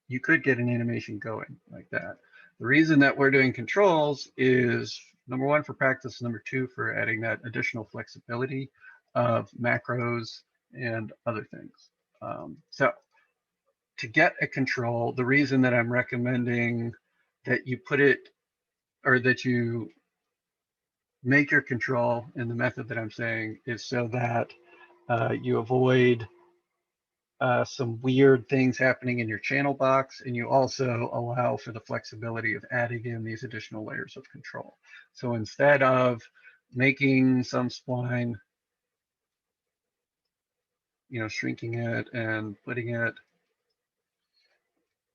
you could get an animation going like that. The reason that we're doing controls is, number one, for practice, number two, for adding that additional flexibility of macros and other things. So to get a control, the reason that I'm recommending that you put it, or that you make your control in the method that I'm saying, is so that you avoid some weird things happening in your channel box, and you also allow for the flexibility of adding in these additional layers of control. So instead of making some spline, you know, shrinking it and putting it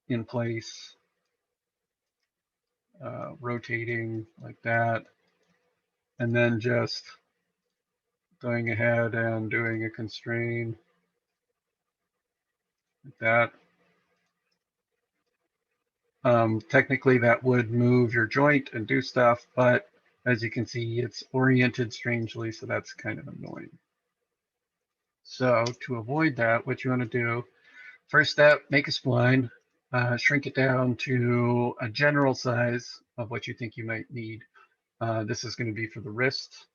in place, rotating like that, and then just going ahead and doing a constrain like that. Technically that would move your joint and do stuff, but as you can see, it's oriented strangely, so that's kind of annoying. So to avoid that, what you want to do, first step, make a spline, shrink it down to a general size of what you think you might need. This is going to be for the wrist,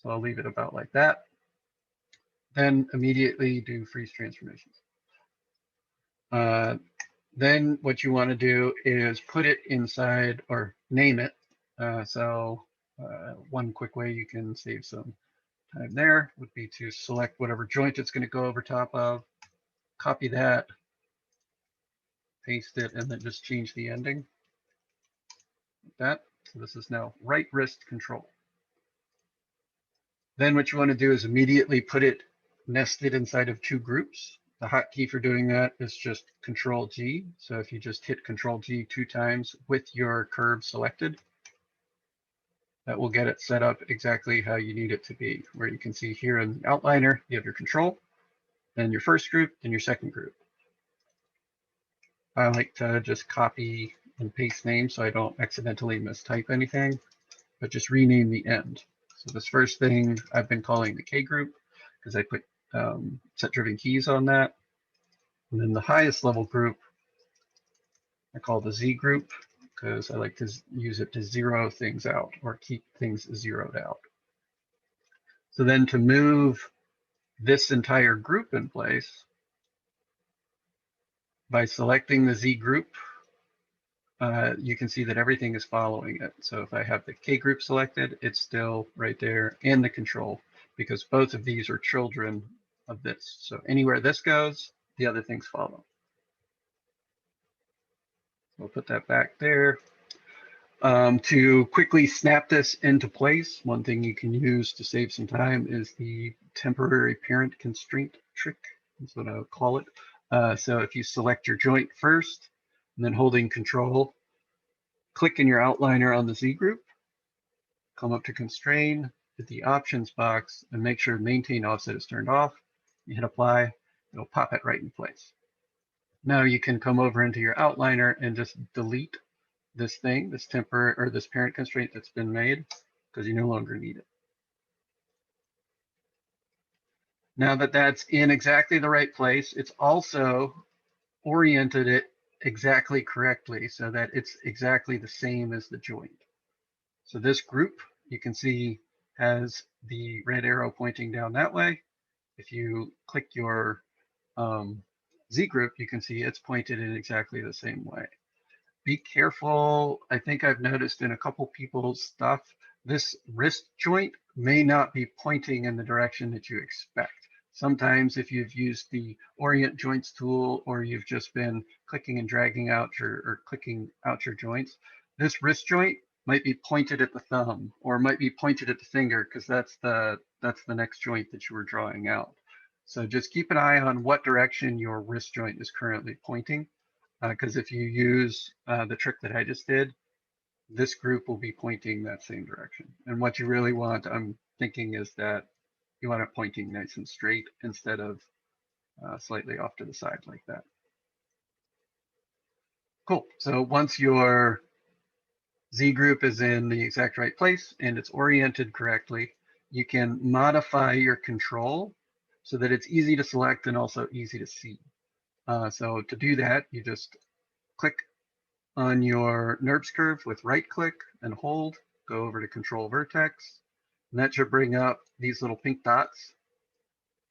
so I'll leave it about like that. Then immediately do freeze transformations. Then what you want to do is put it inside, or name it. One quick way you can save some time there would be to select whatever joint it's going to go over top of, copy that, paste it, and then just change the ending like that. So this is now right wrist control. Then what you want to do is immediately put it nested inside of two groups. The hotkey for doing that is just Control G. So if you just hit Control G 2 times with your curve selected, that will get it set up exactly how you need it to be, where you can see here in the outliner, you have your control, then your first group, and your second group. I like to just copy and paste names so I don't accidentally mistype anything, but just rename the end. So this first thing I've been calling the K group because I put set-driven keys on that. And then the highest level group I call the Z group because I like to use it to zero things out or keep things zeroed out. So then to move this entire group in place, by selecting the Z group, you can see that everything is following it. So if I have the K group selected, it's still right there, and the control, because both of these are children of this. So anywhere this goes, the other things follow. We'll put that back there. To quickly snap this into place, one thing you can use to save some time is the temporary parent constraint trick. That's what I would call it. So if you select your joint first, and then holding Control, click in your outliner on the Z group, come up to Constrain, hit the Options box, and make sure Maintain Offset is turned off. You hit Apply, it'll pop it right in place. Now you can come over into your outliner and just delete this thing, this temporary or this parent constraint that's been made, because you no longer need it. Now that that's in exactly the right place, it's also oriented it exactly correctly so that it's exactly the same as the joint. So this group, you can see, has the red arrow pointing down that way. If you click your Z group, you can see it's pointed in exactly the same way. Be careful. I think I've noticed in a couple people's stuff, this wrist joint may not be pointing in the direction that you expect. Sometimes if you've used the orient joints tool or you've just been clicking and dragging out or clicking out your joints, this wrist joint might be pointed at the thumb or might be pointed at the finger because that's the next joint that you were drawing out. So just keep an eye on what direction your wrist joint is currently pointing, because if you use the trick that I just did, this group will be pointing that same direction. And what you really want, I'm thinking, is that you want it pointing nice and straight instead of slightly off to the side like that. Cool. So once your Z group is in the exact right place and it's oriented correctly, you can modify your control so that it's easy to select and also easy to see. So to do that, you just click on your NURBS curve with right click and hold, go over to control vertex, and that should bring up these little pink dots,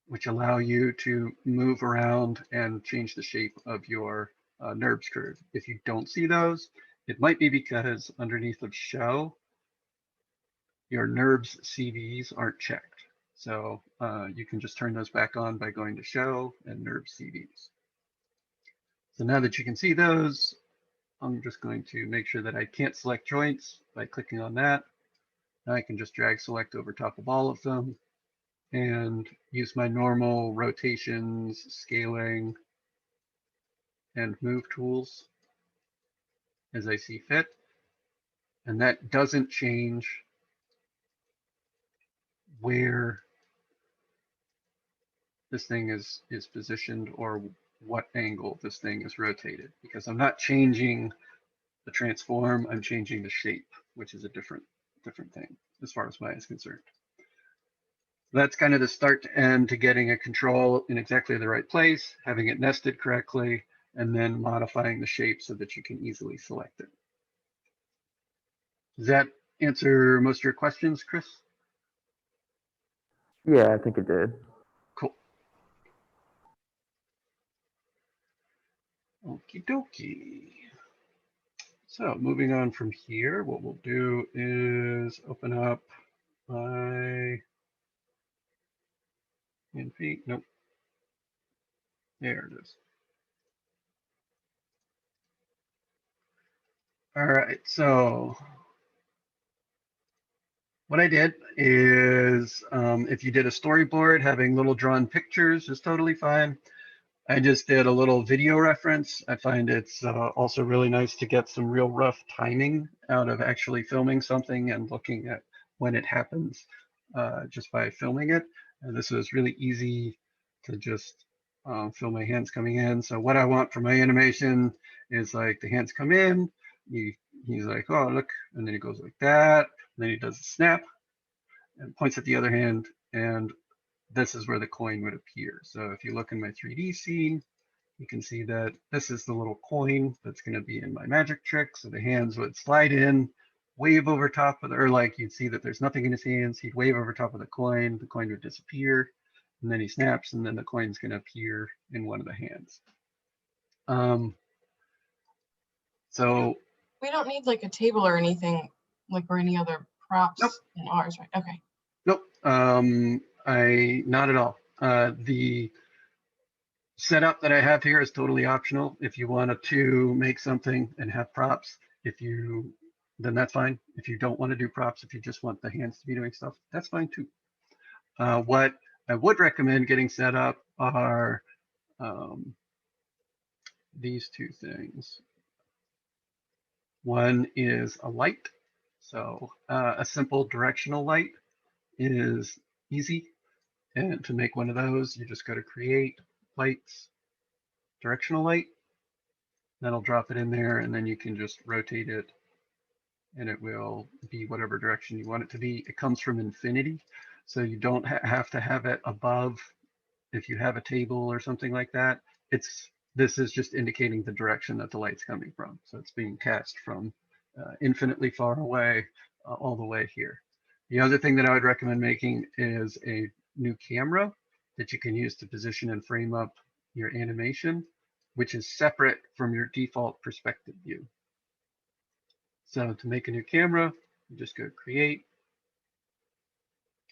which allow you to move around and change the shape of your NURBS curve. If you don't see those, it might be because underneath of show, your NURBS CVs aren't checked. So you can just turn those back on by going to show and NURBS CVs. So now that you can see those, I'm just going to make sure that I can't select joints by clicking on that. Now I can just drag select over top of all of them and use my normal rotations, scaling, and move tools as I see fit. And that doesn't change where this thing is positioned or what angle this thing is rotated, because I'm not changing the transform, I'm changing the shape, which is a different thing as far as mine is concerned. That's kind of the start to end to getting a control in exactly the right place, having it nested correctly, and then modifying the shape so that you can easily select it. Does that answer most of your questions, Chris? Yeah, I think it did. Cool. Okie dokie. So moving on from here, what we'll do is open up my NP. Nope. There it is. All right, so what I did is if you did a storyboard, having little drawn pictures is totally fine. I just did a little video reference. I find it's also really nice to get some real rough timing out of actually filming something and looking at when it happens just by filming it. And this was really easy to just film my hands coming in. So what I want for my animation is like the hands come in, he's like, oh, look, and then he goes like that, and then he does a snap and points at the other hand, and this is where the coin would appear. So if you look in my 3D scene, you can see that this is the little coin that's going to be in my magic trick. So the hands would slide in, wave over top of the, or like you'd see that there's nothing in his hands. He'd wave over top of the coin would disappear, and then he snaps, and then the coin's going to appear in one of the hands. So we don't need like a table or anything like or any other props nope. in ours, right? Okay. Nope. Not at all. The setup that I have here is totally optional. If you wanted to make something and have props, then that's fine. If you don't want to do props, if you just want the hands to be doing stuff, that's fine too. What I would recommend getting set up are these two things. One is a light. So a simple directional light is easy. And to make one of those, you just go to create lights, directional light. That'll drop it in there, and then you can just rotate it and it will be whatever direction you want it to be. It comes from infinity, so you don't have to have it above. If you have a table or something like that, this is just indicating the direction that the light's coming from. So it's being cast from infinitely far away all the way here. The other thing that I would recommend making is a new camera that you can use to position and frame up your animation, which is separate from your default perspective view. So to make a new camera, you just go create,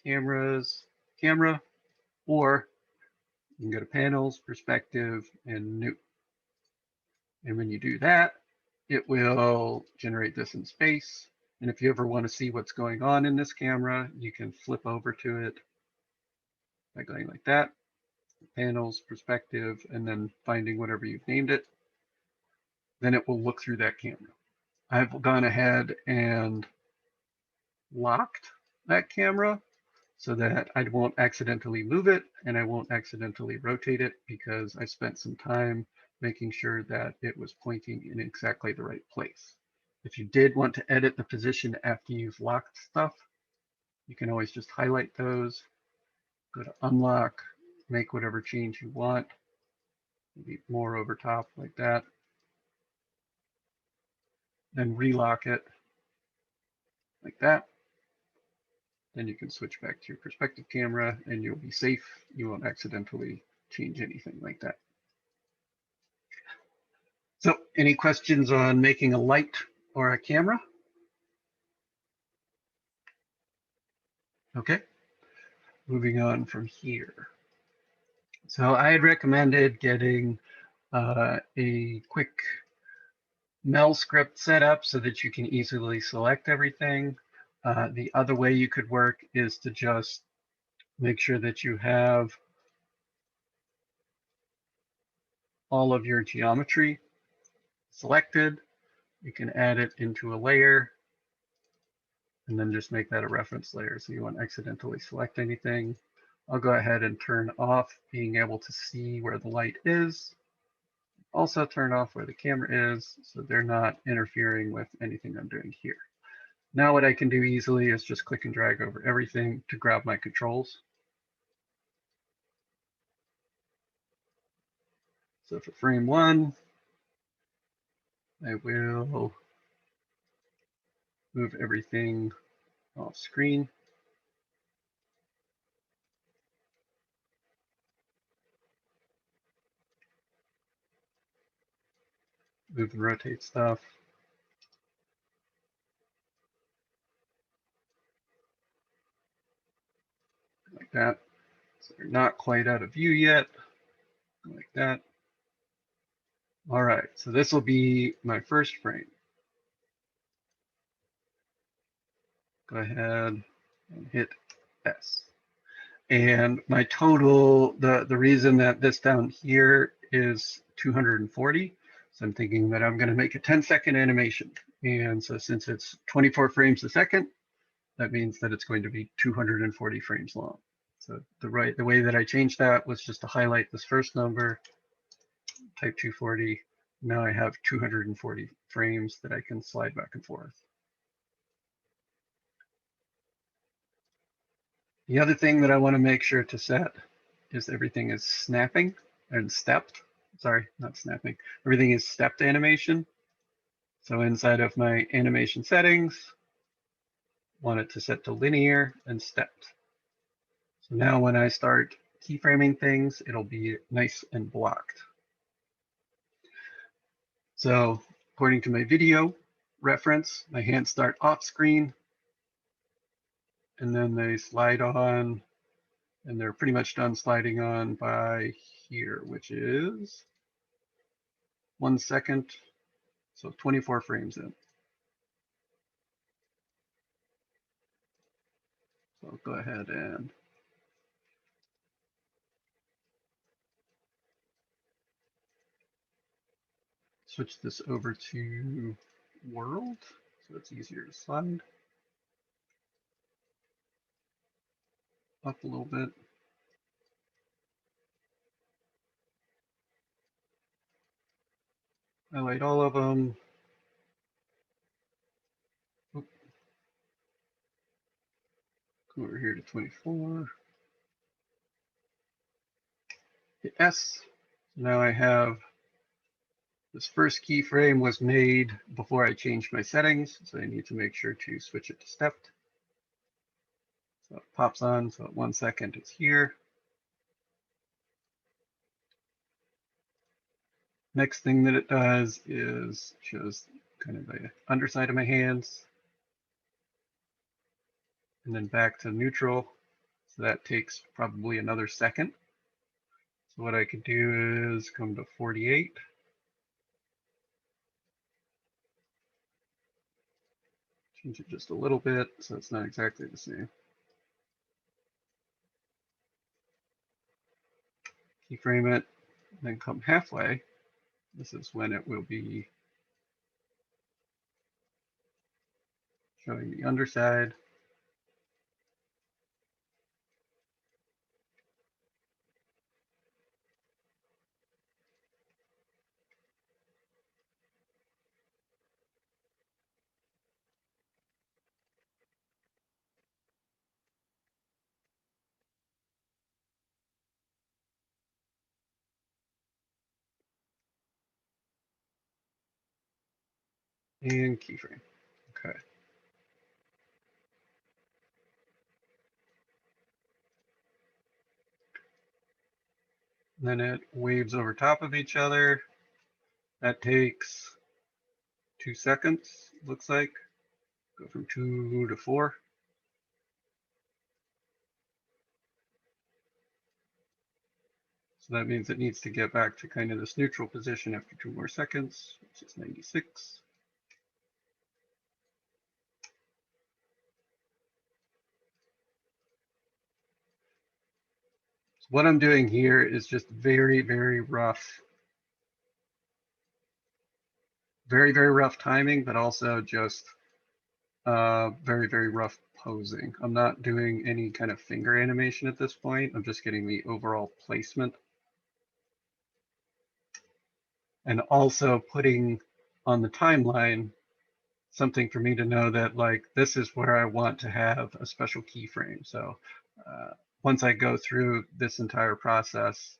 cameras, camera, or you can go to panels, perspective, and new. And when you do that, it will generate this in space. And if you ever want to see what's going on in this camera, you can flip over to it by going like that, panels, perspective, and then finding whatever you've named it. Then it will look through that camera. I've gone ahead and locked that camera so that I won't accidentally move it and I won't accidentally rotate it, because I spent some time making sure that it was pointing in exactly the right place. If you did want to edit the position after you've locked stuff, you can always just highlight those, go to unlock, make whatever change you want, maybe more over top like that, then relock it like that. Then you can switch back to your perspective camera and you'll be safe. You won't accidentally change anything like that. So any questions on making a light or a camera? Okay, moving on from here. So I had recommended getting a quick Mel script set up so that you can easily select everything. The other way you could work is to just make sure that you have all of your geometry selected. You can add it into a layer and then just make that a reference layer so you won't accidentally select anything. I'll go ahead and turn off being able to see where the light is. Also turn off where the camera is so they're not interfering with anything I'm doing here. Now what I can do easily is just click and drag over everything to grab my controls. So for frame 1, I will move everything off screen. Move and rotate stuff. Like that. So they're not quite out of view yet. Like that. All right, so this will be my first frame. Go ahead and hit S. And my total, the reason that this down here is 240, so I'm thinking that I'm going to make a 10-second animation. And so since it's 24 frames a second, that means that it's going to be 240 frames long. So the way that I changed that was just to highlight this first number, type 240. Now I have 240 frames that I can slide back and forth. The other thing that I want to make sure to set is everything is snapping and stepped. Sorry, not snapping. Everything is stepped animation. So inside of my animation settings, want it to set to linear and stepped. So now when I start keyframing things, it'll be nice and blocked. So according to my video reference, my hands start off screen and then they slide on, and they're pretty much done sliding on by here, which is 1 second. So 24 frames in. So I'll go ahead and switch this over to world so it's easier to slide up a little bit. highlight all of them. Oop. Go over here to 24. Hit S. Now I have this first keyframe was made before I changed my settings, so I need to make sure to switch it to stepped. So it pops on, so at 1 second it's here. Next thing that it does is shows kind of the underside of my hands, and then back to neutral. So that takes probably another second. So what I could do is come to 48. Change it just a little bit so it's not exactly the same. Keyframe it, then come halfway. This is when it will be showing the underside. And keyframe. Okay. Then it waves over top of each other. That takes 2 seconds, looks like. Go from 2 to 4. So that means it needs to get back to kind of this neutral position after 2 more seconds, which is 96. So what I'm doing here is just very, very rough. Very, very rough timing, but also just very, very rough posing. I'm not doing any kind of finger animation at this point. I'm just getting the overall placement. And also putting on the timeline something for me to know that like this is where I want to have a special keyframe. So once I go through this entire process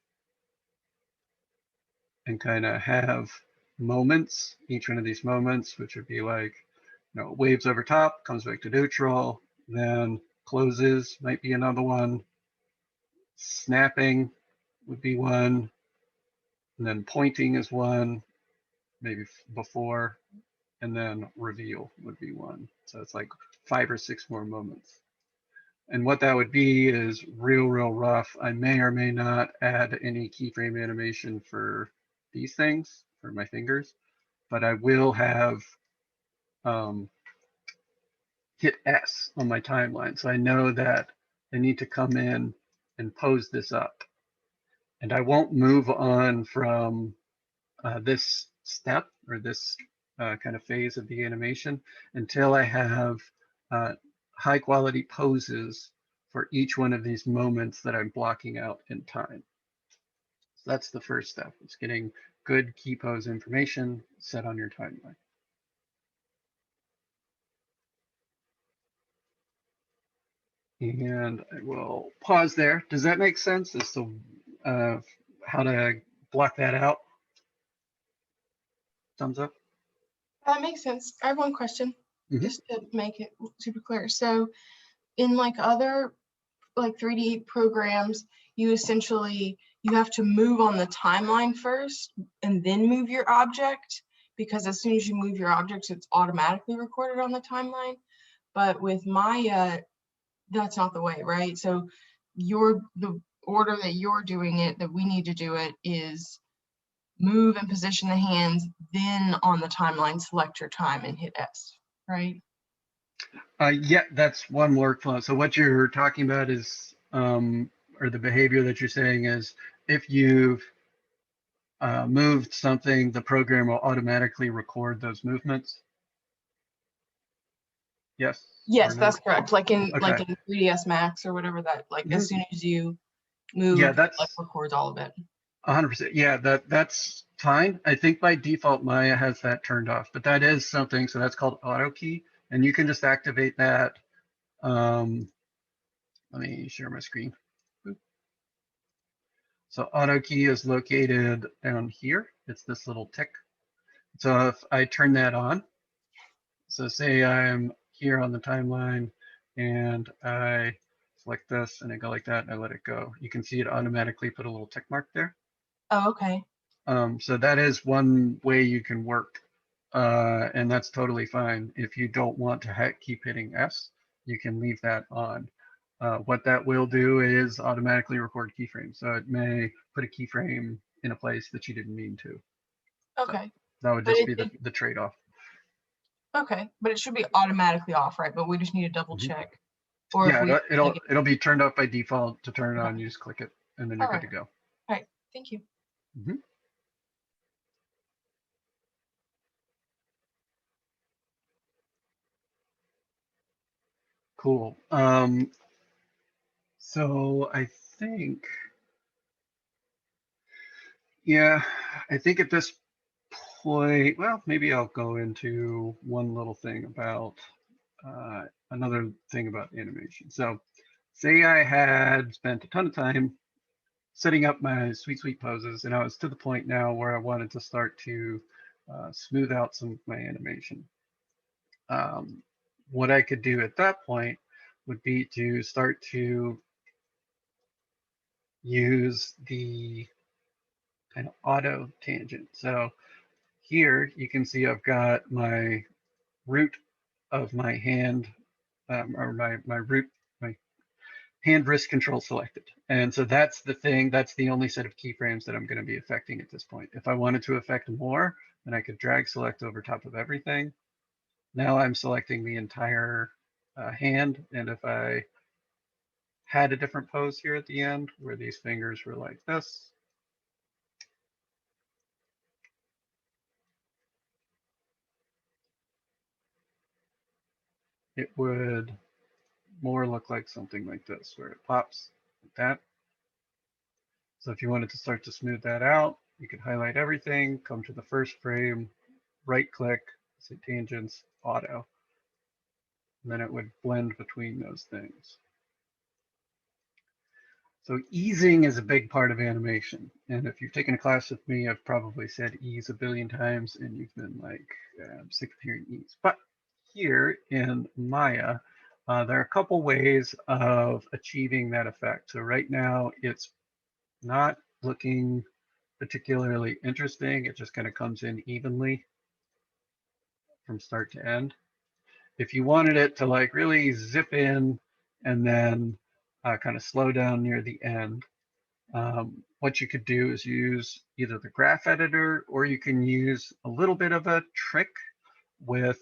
and kind of have moments, each one of these moments, which would be like, you know, waves over top, comes back to neutral, then closes, might be another one, snapping would be one, and then pointing is one, maybe before, and then reveal would be one. So it's like 5 or 6 more moments. And what that would be is real, real rough. I may or may not add any keyframe animation for these things, for my fingers, but I will have hit S on my timeline. So I know that I need to come in and pose this up. And I won't move on from this step or this kind of phase of the animation until I have high quality poses for each one of these moments that I'm blocking out in time. So that's the first step. It's getting good key pose information set on your timeline. And I will pause there. Does that make sense as to how to block that out? Thumbs up. That makes sense. I have one question, just to make it super clear. So in like other like 3D programs, you essentially, you have to move on the timeline first and then move your object, because as soon as you move your objects, it's automatically recorded on the timeline. But with Maya, that's not the way, right? So the order that you're doing it, that we need to do it, is move and position the hands, then on the timeline, select your time and hit S, right? Yeah, that's one workflow. So what you're talking about is, or the behavior that you're saying is, if you've moved something, the program will automatically record those movements. Yes? Yes, that's correct. Like in Okay. like in 3ds Max or whatever, that like as soon as you move, Yeah, it, that's like records all of it. 100%. Yeah, that's fine. I think by default Maya has that turned off, but that is something. So that's called auto key, and you can just activate that. Let me share my screen. Boop. So auto key is located down here. It's this little tick. So if I turn that on, so say I'm here on the timeline and I select this and I go like that and I let it go, you can see it automatically put a little tick mark there. Oh, okay. So that is one way you can work, and that's totally fine. If you don't want to keep hitting S, you can leave that on. What that will do is automatically record keyframes. So it may put a keyframe in a place that you didn't mean to. Okay. That would But just be it- the trade-off. Okay, but it should be automatically off, right? But we just need to double Mhm. check. Or if Yeah, we it'll be turned off by default. To turn it on, Okay. you just click it, and then you're good Alright. to go. All right, thank you. Cool. So I think, yeah, I think at this point, well, maybe I'll go into one little thing about another thing about animation. So say I had spent a ton of time setting up my sweet poses, and I was to the point now where I wanted to start to smooth out some of my animation. What I could do at that point would be to start to use the kind of auto tangent. So here you can see I've got my root of my hand, or my root, my hand wrist control selected. And so that's the thing, that's the only set of keyframes that I'm going to be affecting at this point. If I wanted to affect more, then I could drag select over top of everything. Now I'm selecting the entire hand. And if I had a different pose here at the end where these fingers were like this, it would more look like something like this, where it pops like that. So if you wanted to start to smooth that out, you could highlight everything, come to the first frame, right click, say tangents, auto, and then it would blend between those things. So easing is a big part of animation. And if you've taken a class with me, I've probably said ease a billion times and you've been like, I'm sick of hearing ease. But here in Maya, there are a couple ways of achieving that effect. So right now it's not looking particularly interesting. It just kind of comes in evenly from start to end. If you wanted it to like really zip in and then kind of slow down near the end, what you could do is use either the graph editor, or you can use a little bit of a trick with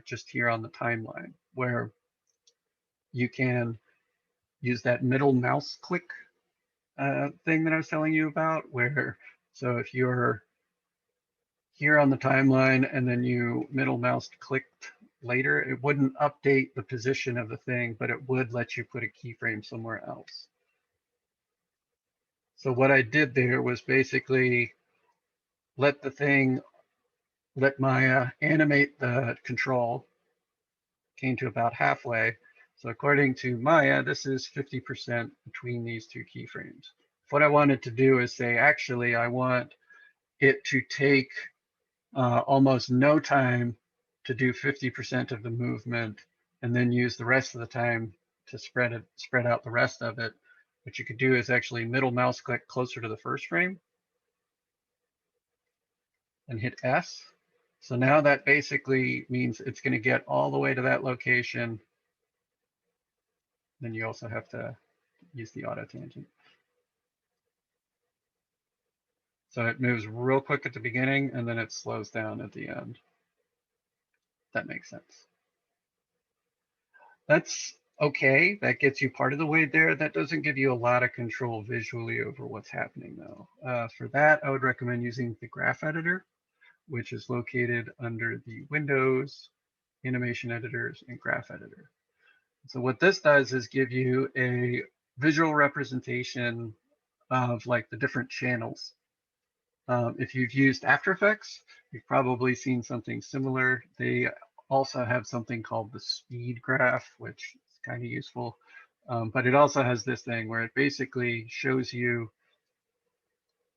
just here on the timeline, where you can use that middle mouse click thing that I was telling you about, where, so if you're here on the timeline and then you middle mouse clicked later, it wouldn't update the position of the thing, but it would let you put a keyframe somewhere else. So what I did there was basically let Maya animate the control, came to about halfway. So according to Maya, this is 50% between these two keyframes. What I wanted to do is say, actually, I want it to take almost no time to do 50% of the movement, and then use the rest of the time to spread out the rest of it. What you could do is actually middle mouse click closer to the first frame and hit S. So now that basically means it's going to get all the way to that location. Then you also have to use the auto tangent. So it moves real quick at the beginning and then it slows down at the end. That makes sense. That's okay. That gets you part of the way there. That doesn't give you a lot of control visually over what's happening though. For that, I would recommend using the graph editor, which is located under the Windows, Animation Editors, and Graph Editor. So what this does is give you a visual representation of like the different channels If you've used After Effects, you've probably seen something similar. They also have something called the speed graph, which is kind of useful. But it also has this thing where it basically shows you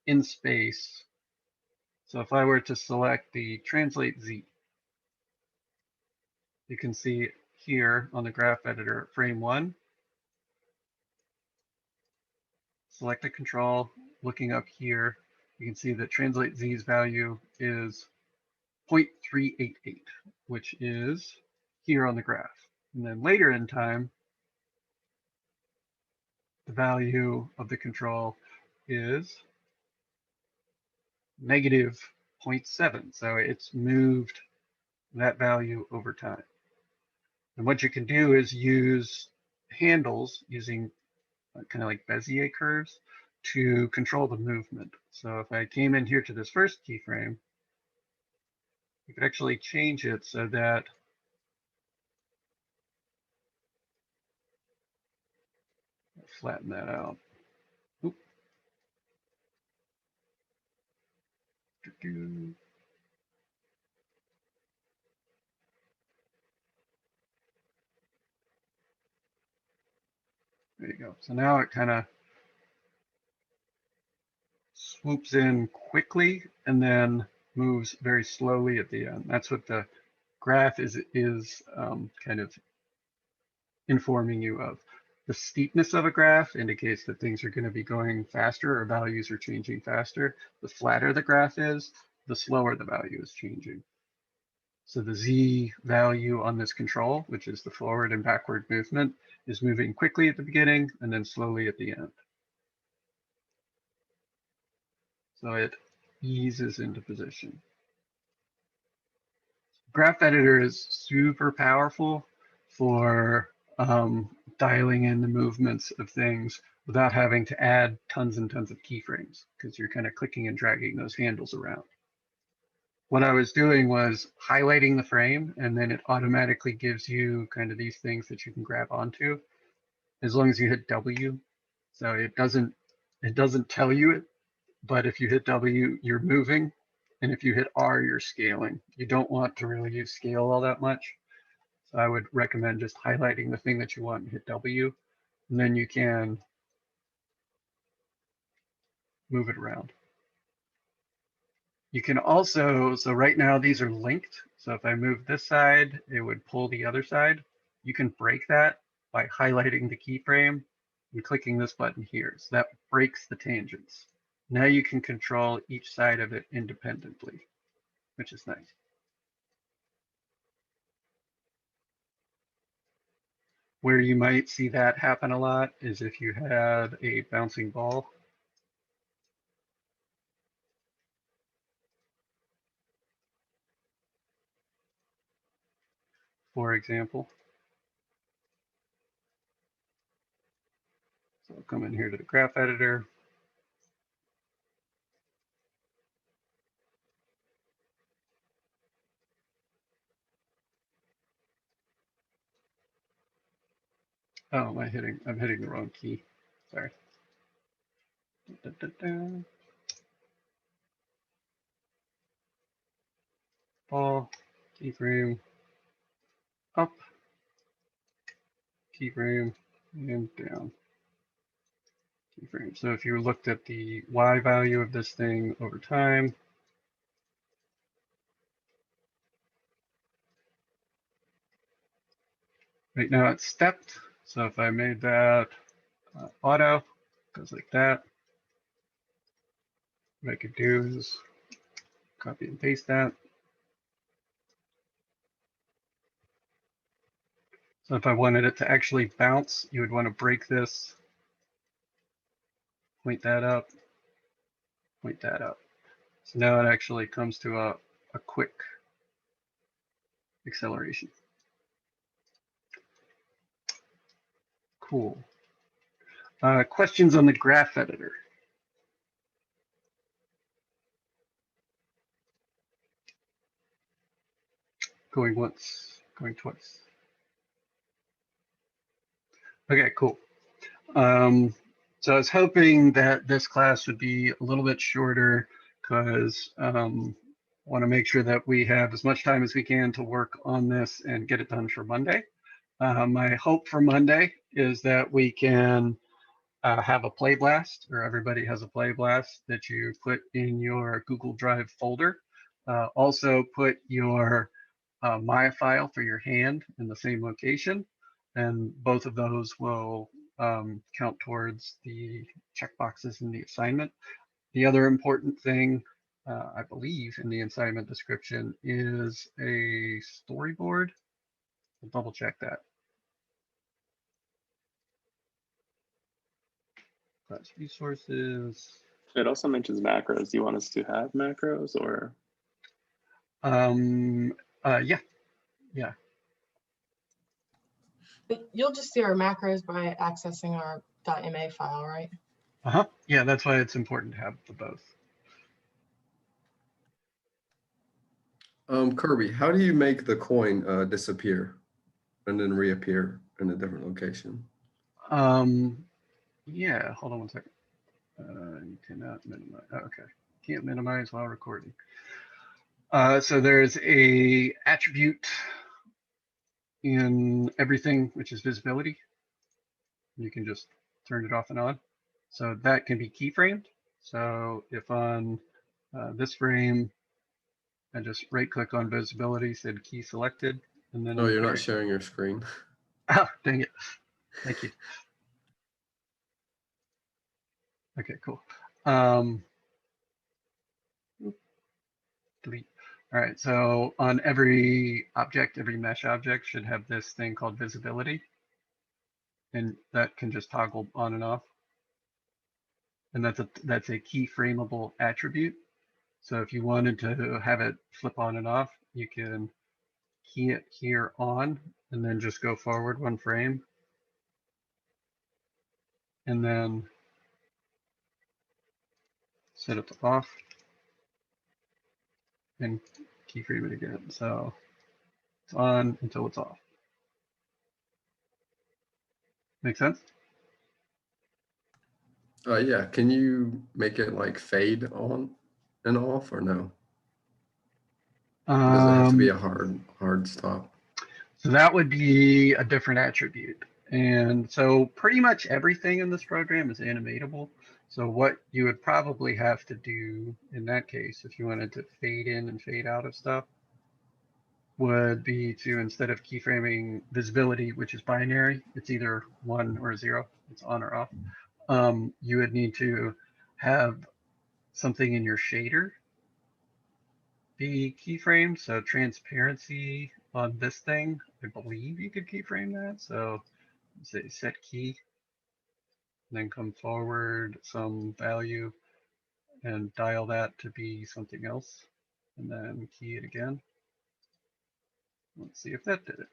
in space. So if I were to select the translate Z, you can see here on the graph editor, frame 1, select the control, looking up here, you can see that translate Z's value is 0.388, which is here on the graph. And then later in time, the value of the control is negative 0.7. So it's moved that value over time. And what you can do is use handles using kind of like Bezier curves to control the movement. So if I came in here to this first keyframe, you could actually change it so that flatten that out. Oop. There you go. So now it kind of swoops in quickly and then moves very slowly at the end. That's what the graph is kind of informing you of. The steepness of a graph indicates that things are going to be going faster or values are changing faster. The flatter the graph is, the slower the value is changing. So the Z value on this control, which is the forward and backward movement, is moving quickly at the beginning and then slowly at the end. So it eases into position. Graph Editor is super powerful for dialing in the movements of things without having to add tons and tons of keyframes, because you're kind of clicking and dragging those handles around. What I was doing was highlighting the frame, and then it automatically gives you kind of these things that you can grab onto as long as you hit W. So it doesn't tell you it, but if you hit W, you're moving. And if you hit R, you're scaling. You don't want to really use scale all that much. So I would recommend just highlighting the thing that you want and hit W, and then you can move it around. You can also, so right now these are linked. So if I move this side, it would pull the other side. You can break that by highlighting the keyframe and clicking this button here. So that breaks the tangents. Now you can control each side of it independently, which is nice. Where you might see that happen a lot is if you had a bouncing ball. For example. So I'll come in here to the graph editor. Oh, I'm hitting the wrong key. Sorry. Da, da, da. Ball, keyframe, up, keyframe, and down. Keyframe. So if you looked at the Y value of this thing over time, right now it's stepped. So if I made that auto, goes like that. What I could do is copy and paste that. So if I wanted it to actually bounce, you would want to break this, point that up, point that up. So now it actually comes to a quick acceleration. Cool. Questions on the graph editor? Going once, going twice. Okay, cool. So I was hoping that this class would be a little bit shorter, because want to make sure that we have as much time as we can to work on this and get it done for Monday. My hope for Monday is that we can have a play blast, or everybody has a play blast that you put in your Google Drive folder. Also put your Maya file for your hand in the same location, and both of those will count towards the checkboxes in the assignment. The other important thing, I believe, in the assignment description is a storyboard. I'll double check that. Class resources. It also mentions macros. Do you want us to have macros or? Yeah. But you'll just see our macros by accessing our .ma file, right? Yeah, that's why it's important to have the both. Kirby, how do you make the coin disappear and then reappear in a different location? Yeah, hold on one second. You cannot minimize. Oh, okay, can't minimize while recording. So there's a attribute in everything, which is visibility. You can just turn it off and on. So that can be keyframed. So if on this frame, I just right click on visibility, said key selected, and then. No, you're not sharing your screen. Oh, dang it. Thank you. Okay, cool. Delete. All right, so on every object, every mesh object should have this thing called visibility. And that can just toggle on and off. And that's a keyframeable attribute. So if you wanted to have it flip on and off, you can key it here on and then just go forward one frame. And then set it to off and keyframe it again. So it's on until it's off. Make sense? Yeah, can you make it like fade on and off or no? Or does it have to be a hard stop? So that would be a different attribute. And so pretty much everything in this program is animatable. So what you would probably have to do in that case, if you wanted to fade in and fade out of stuff, would be to, instead of keyframing visibility, which is binary, it's either 1 or 0, it's on or off. You would need to have something in your shader be keyframed. So transparency on this thing, I believe you could keyframe that. So say set key, then come forward some value and dial that to be something else, and then key it again. Let's see if that did it.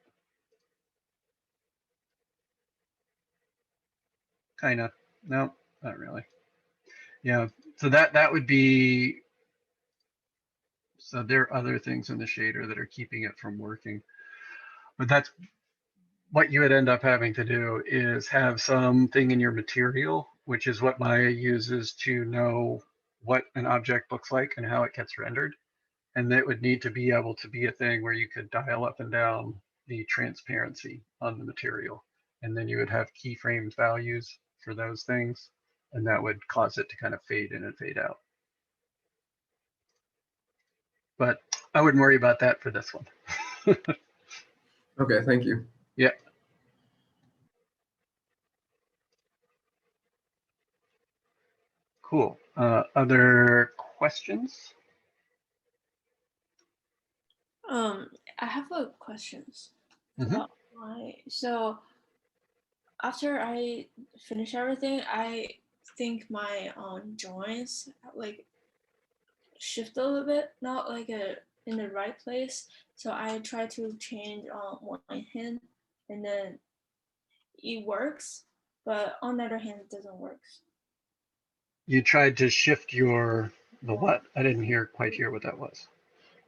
Kind of. No, not really. Yeah. So that would be. So there are other things in the shader that are keeping it from working, but that's what you would end up having to do is have something in your material, which is what Maya uses to know what an object looks like and how it gets rendered. And that would need to be able to be a thing where you could dial up and down the transparency on the material. And then you would have keyframed values for those things. And that would cause it to kind of fade in and fade out. But I wouldn't worry about that for this one. Okay, thank you. Yeah. Cool. Other questions? I have a questions Mhm. about so after I finish everything, I think my joints like shift a little bit, not like in the right place. So I try to change on one hand, and then it works, but on the other hand, it doesn't work. You tried to shift the what? I didn't quite hear what that was.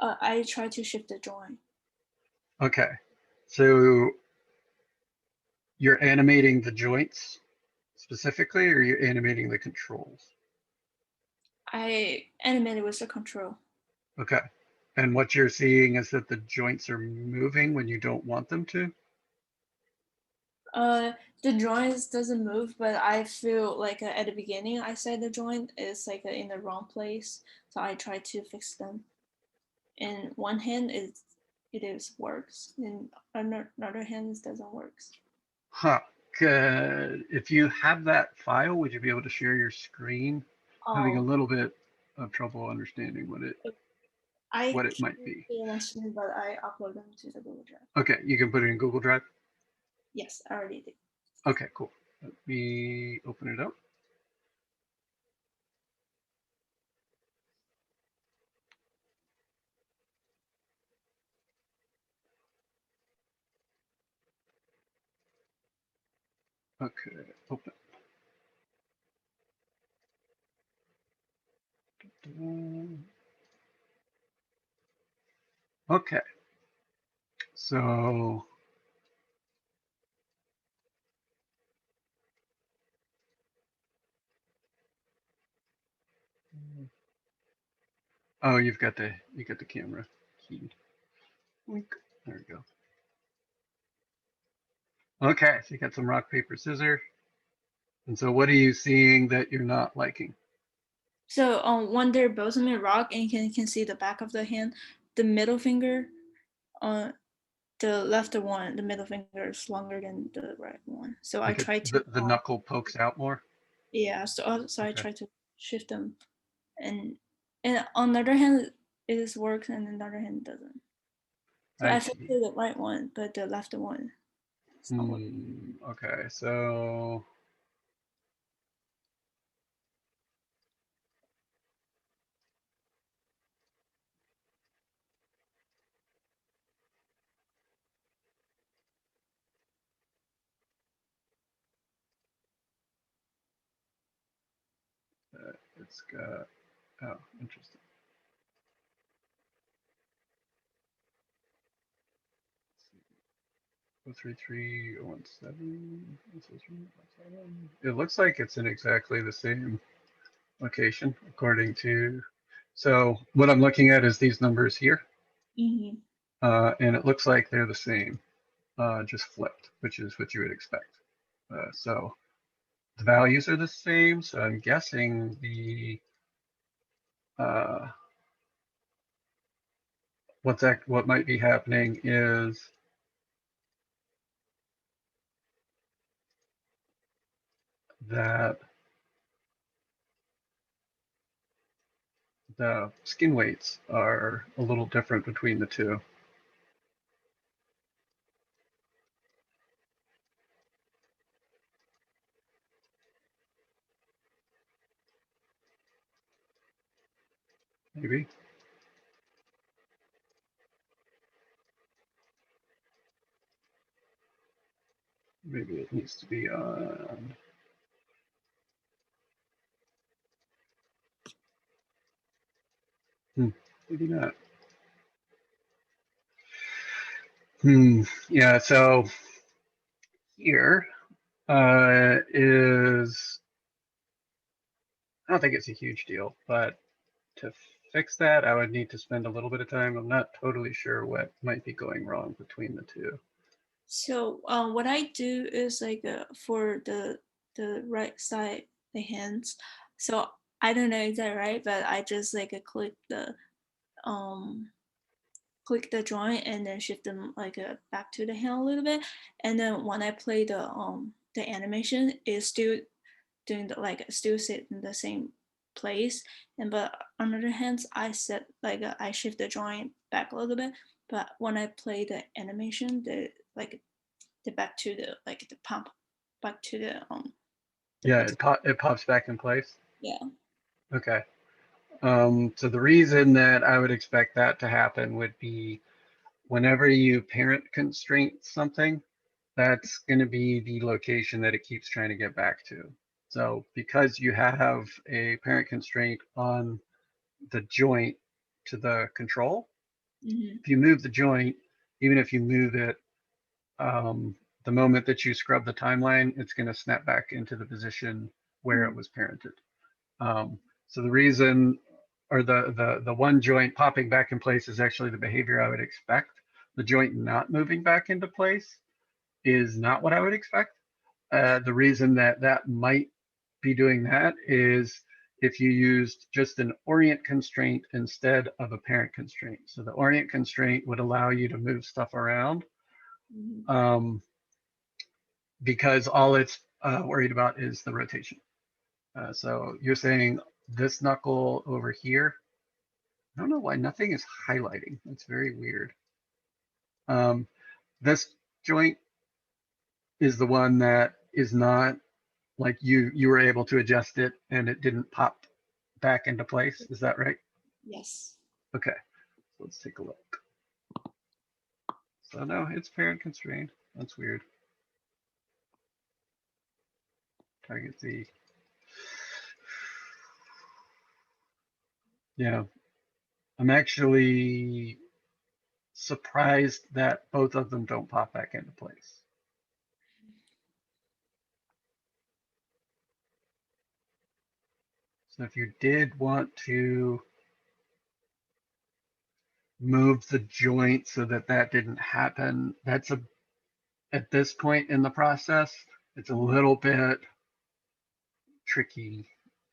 I try to shift the joint. Okay. So you're animating the joints specifically, or you're animating the controls? I animated with the control. Okay. And what you're seeing is that the joints are moving when you don't want them to? The joints doesn't move, but I feel like at the beginning I said the joint is like in the wrong place, so I try to fix them. In one hand, it is works, in another hand, it doesn't works. Huh. Good. If you have that file, would you be able to share your screen? Having a little bit of trouble understanding what it might be. But I upload them to the Google Drive. Okay, you can put it in Google Drive? Yes, I already did. Okay, cool. Let me open it up. Okay, open. Okay, so oh, you got the camera keyed. There we go. Okay, so you got some rock, paper, scissors. And so what are you seeing that you're not liking? So when they're both in rock and you can see the back of the hand, the middle finger on the left one, the middle finger is longer than the right one. So I try to the knuckle pokes out more. Yeah, so I Okay. try to shift them, and on the other hand, it works, and on the other hand, it doesn't. So I fixed the right one, but the left one. Okay, so it's got, oh, interesting. Let's see. 03317. It looks like it's in exactly the same location according to, so what I'm looking at is these numbers here. Mm-hmm. And it looks like they're the same, just flipped, which is what you would expect. So the values are the same, so I'm guessing the what might be happening is that the skin weights are a little different between the two. Maybe. Maybe it needs to be on. Maybe not. Yeah, so here is, I don't think it's a huge deal, but to fix that, I would need to spend a little bit of time. I'm not totally sure what might be going wrong between the two. So what I do is like for the right side, the hands. So I don't know is that right, but I just like click the joint and then shift them like back to the hand a little bit, and then when I play the animation, it's still doing the like still sit in the same place, and but on the other hand, I set like I shift the joint back a little bit, but when I play the animation, the like the back to the like the pump back to the yeah, it pops back in place. Yeah. Okay. So the reason that I would expect that to happen would be whenever you parent constraint something, that's going to be the location that it keeps trying to get back to. So because you have a parent constraint on the joint to the control, if you move the joint, even if you move it, the moment that you scrub the timeline, it's going to snap back into the position where it was parented. So the reason, or the one joint popping back in place is actually the behavior I would expect. The joint not moving back into place is not what I would expect. The reason that that might be doing that is if you used just an orient constraint instead of a parent constraint. So the orient constraint would allow you to move stuff around because all it's worried about is the rotation. So you're saying this knuckle over here, I don't know why nothing is highlighting. That's very weird. This joint is the one that is not like you were able to adjust it and it didn't pop back into place. Is that right? Yes. Okay, let's take a look. So no, it's parent constrained. That's weird. Target Z. Yeah, I'm actually surprised that both of them don't pop back into place. So if you did want to move the joint so that that didn't happen, that's at this point in the process, it's a little bit tricky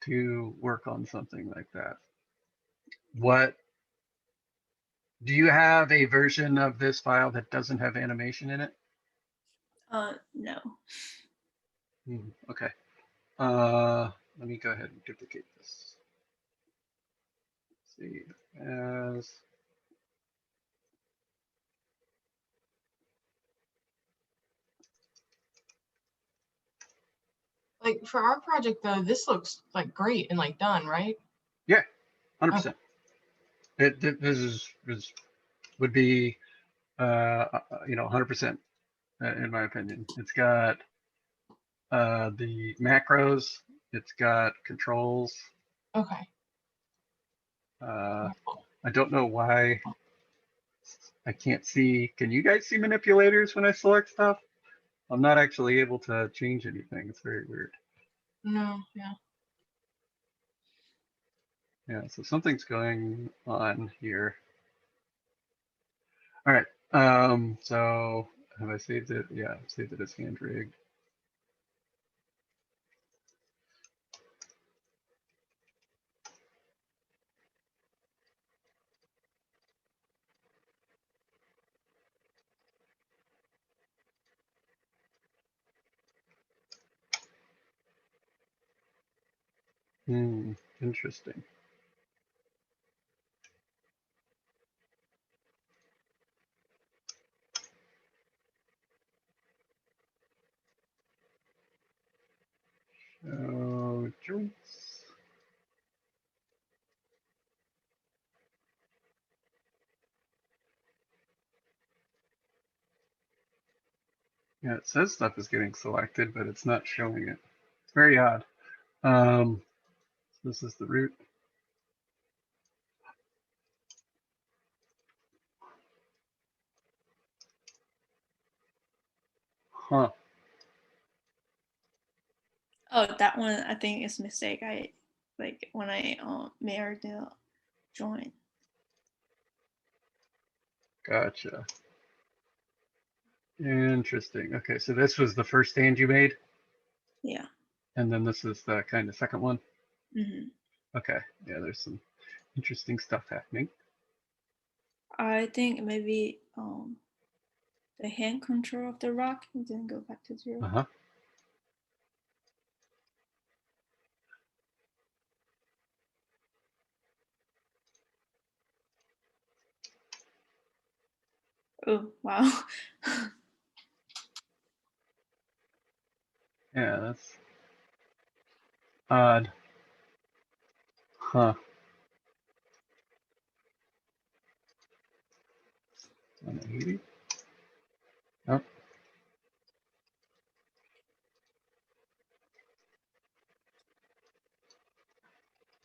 to work on something like that. What, do you have a version of this file that doesn't have animation in it? No. Okay. Let me go ahead and duplicate this. Save as. Like for our project though, this looks like great and like done, right? Yeah, 100%. This would be, 100% in my opinion. It's got the macros, it's got controls. Okay. I don't know why I can't see. Can you guys see manipulators when I select stuff? I'm not actually able to change anything. It's very weird. No, yeah. Yeah, so something's going on here. All right. So have I saved it? Yeah, I've saved it as hand rigged. Interesting. So joints. Yeah, it says stuff is getting selected, but it's not showing it. It's very odd. This is the root. Huh. Oh, that one I think is a mistake. I like when I married the joint. Gotcha. Interesting. Okay, so this was the first stand you made? Yeah. And then this is the kind of second one? Mm-hmm. Okay, yeah, there's some interesting stuff happening. I think maybe the hand control of the rock and then go back to 0. Uh-huh. Oh, wow. Yeah, that's odd. Huh. 180. Oh.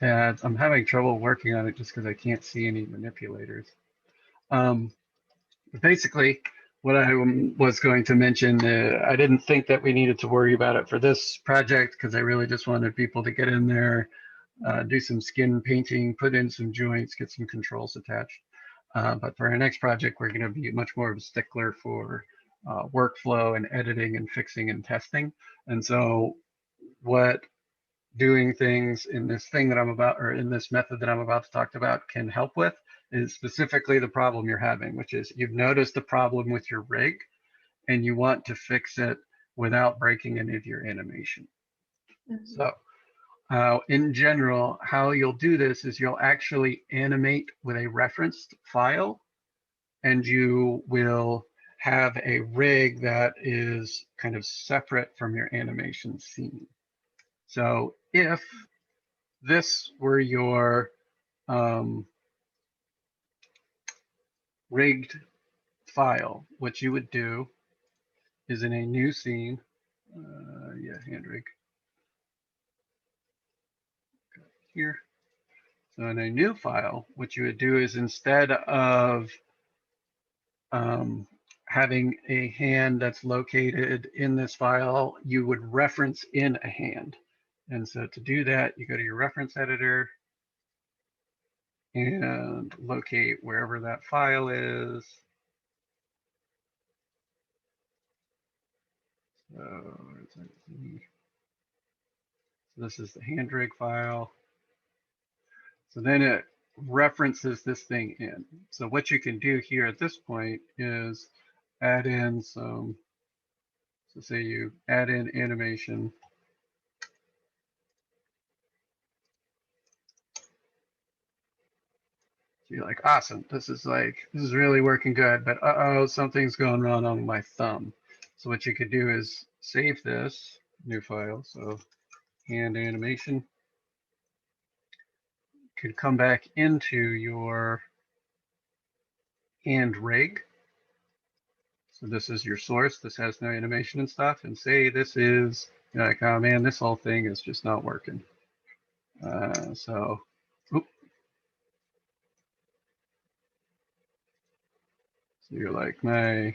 Yeah, I'm having trouble working on it just because I can't see any manipulators. Basically, what I was going to mention, I didn't think that we needed to worry about it for this project because I really just wanted people to get in there, do some skin painting, put in some joints, get some controls attached. But for our next project, we're going to be much more of a stickler for workflow and editing and fixing and testing. And so what doing things in this thing that I'm about, or in this method that I'm about to talk about, can help with is specifically the problem you're having, which is you've noticed a problem with your rig and you want to fix it without breaking any of your animation. So in general, how you'll do this is you'll actually animate with a referenced file, and you will have a rig that is kind of separate from your animation scene. So if this were your rigged file, what you would do is in a new scene, hand rig here. So in a new file, what you would do is instead of having a hand that's located in this file, you would reference in a hand. And so to do that, you go to your reference editor and locate wherever that file is. So this is the hand rig file. So then it references this thing in. So what you can do here at this point is add in some, so say you add in animation. So you're like, awesome, this is really working good, but uh-oh, something's going wrong on my thumb. So what you could do is save this new file. So hand animation could come back into your hand rig. So this is your source. This has no animation and stuff. And say this is, you're like, oh man, this whole thing is just not working. So you're like, then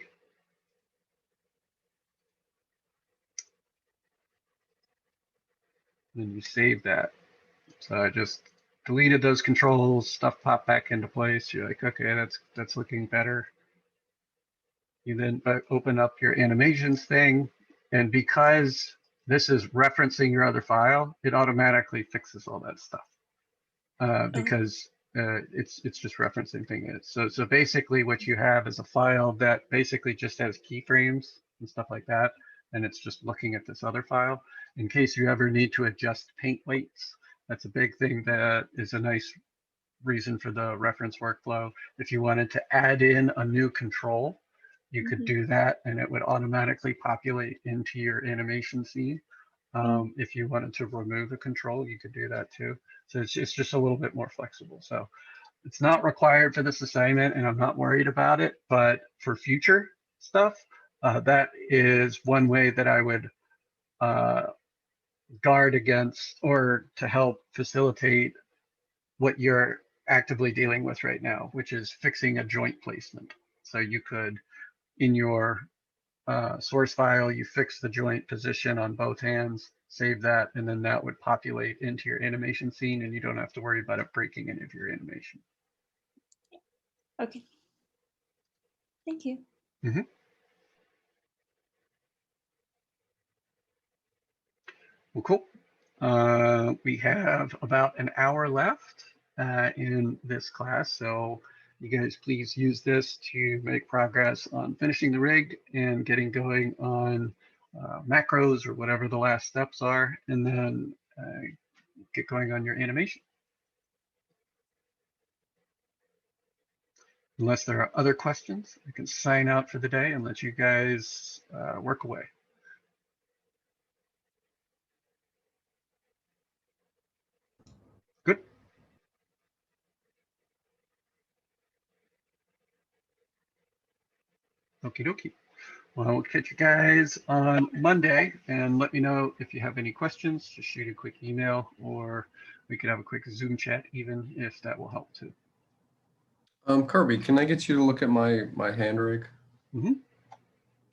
you save that. So I just deleted those controls, stuff popped back into place. You're like, okay, that's looking better. You then open up your animations thing, and because this is referencing your other file, it automatically fixes all that stuff because it's just referencing things. So basically, what you have is a file that basically just has keyframes and stuff like that, and it's just looking at this other file in case you ever need to adjust paint weights. That's a big thing that is a nice reason for the reference workflow. If you wanted to add in a new control, you could do that and it would automatically populate into your animation scene. If you wanted to remove a control, you could do that too. So it's just a little bit more flexible. So it's not required for this assignment and I'm not worried about it, but for future stuff, that is one way that I would guard against or to help facilitate what you're actively dealing with right now, which is fixing a joint placement. So you could, in your source file, you fix the joint position on both hands, save that, and then that would populate into your animation scene and you don't have to worry about it breaking any of your animation. Okay. Thank you. Well, cool. We have about an hour left in this class, so you guys please use this to make progress on finishing the rig and getting going on macros or whatever the last steps are, and then get going on your animation. Unless there are other questions, I can sign out for the day and let you guys work away. Good. Okie dokie. Well, we'll catch you guys on Monday and let me know if you have any questions. Just shoot a quick email or we could have a quick Zoom chat even if that will help too. Kirby, can I get you to look at my hand rig?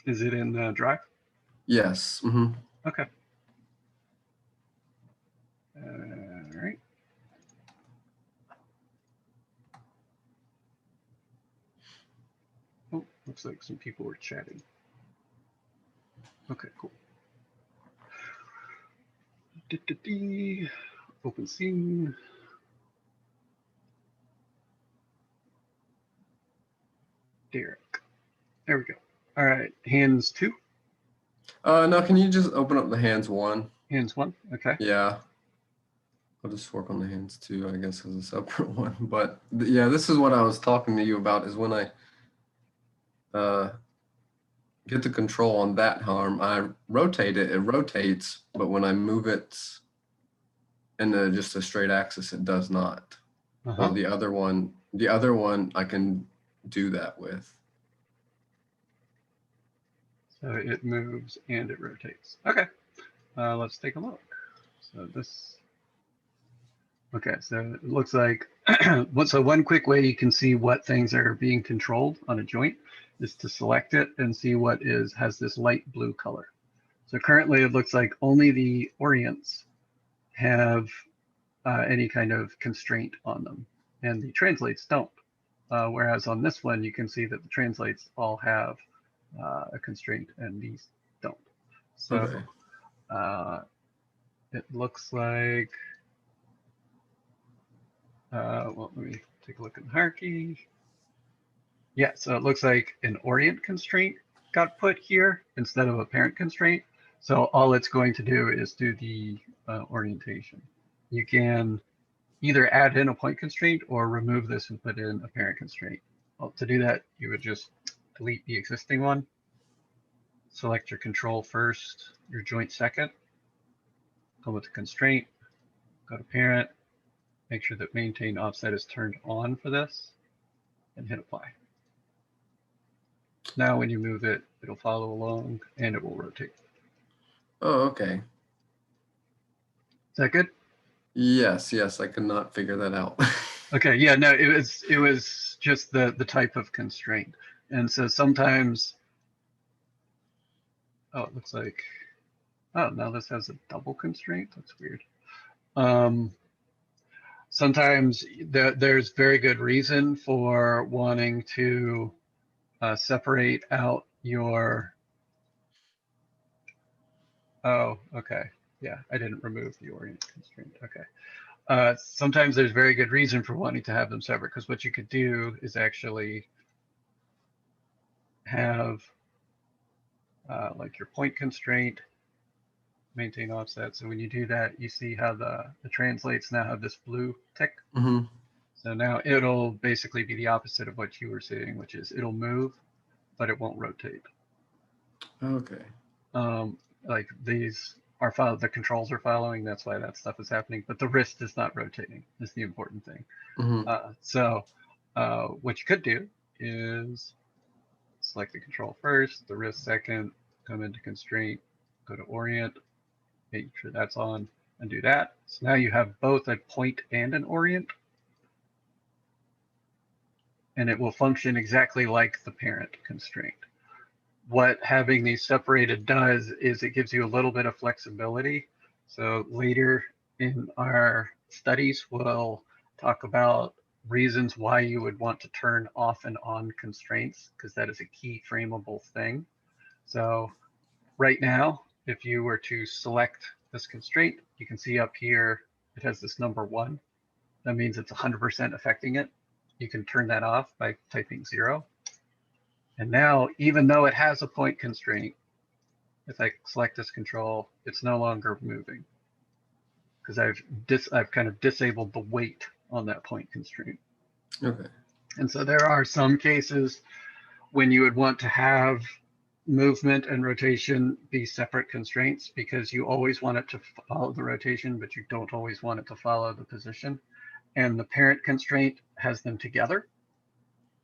Is it in the drive? Yes. Okay. All right. Looks like some people were chatting. Okay, cool. Open scene. Derek. There we go. All right, hands 2. No, can you just open up the hands 1? Hands 1, okay. Yeah. I'll just work on the hands 2, I guess, as a separate one. But yeah, this is what I was talking to you about, is when I get the control on that arm, I rotate it, it rotates, but when I move it in just a straight axis, it does not. Well, the other one I can do that with. So it moves and it rotates. Okay, let's take a look. So this, okay, so it looks like, so one quick way you can see what things are being controlled on a joint is to select it and see what has this light blue color. So currently it looks like only the orients have any kind of constraint on them, and the translates don't. Whereas on this one, you can see that the translates all have a constraint and these don't. So Okay. It looks like, well, let me take a look at the hierarchy. Yeah, so it looks like an orient constraint got put here instead of a parent constraint. So all it's going to do is do the orientation. You can either add in a point constraint or remove this and put in a parent constraint. Well, to do that, you would just delete the existing one, select your control first, your joint second, go with the constraint, go to parent, make sure that maintain offset is turned on for this, and hit apply. Now when you move it, it'll follow along and it will rotate. Oh, okay. Is that good? Yes, I could not figure that out. Okay, yeah, no, it was just the type of constraint. And so sometimes, oh, it looks like, oh, now this has a double constraint. That's weird. Sometimes there's very good reason for wanting to separate out your, oh, okay. Yeah, I didn't remove the orient constraint. Okay. Sometimes there's very good reason for wanting to have them separate, because what you could do is actually have like your point constraint, maintain offset. So when you do that, you see how the translates now have this blue tick. Mm-hmm. So now it'll basically be the opposite of what you were saying, which is it'll move, but it won't rotate. Okay. Like these are followed, the controls are following, that's why that stuff is happening, but the wrist is not rotating, is the important thing. Mm-hmm. So what you could do is select the control first, the wrist second, come into constraint, go to orient, make sure that's on, and do that. So now you have both a point and an orient, and it will function exactly like the parent constraint. What having these separated does is it gives you a little bit of flexibility. So later in our studies, we'll talk about reasons why you would want to turn off and on constraints, because that is a key frameable thing. So right now, if you were to select this constraint, you can see up here, it has this number 1. That means it's 100% affecting it. You can turn that off by typing 0. And now, even though it has a point constraint, if I select this control, it's no longer moving, because I've kind of disabled the weight on that point constraint. Okay. And so there are some cases when you would want to have movement and rotation be separate constraints, because you always want it to follow the rotation, but you don't always want it to follow the position. And the parent constraint has them together.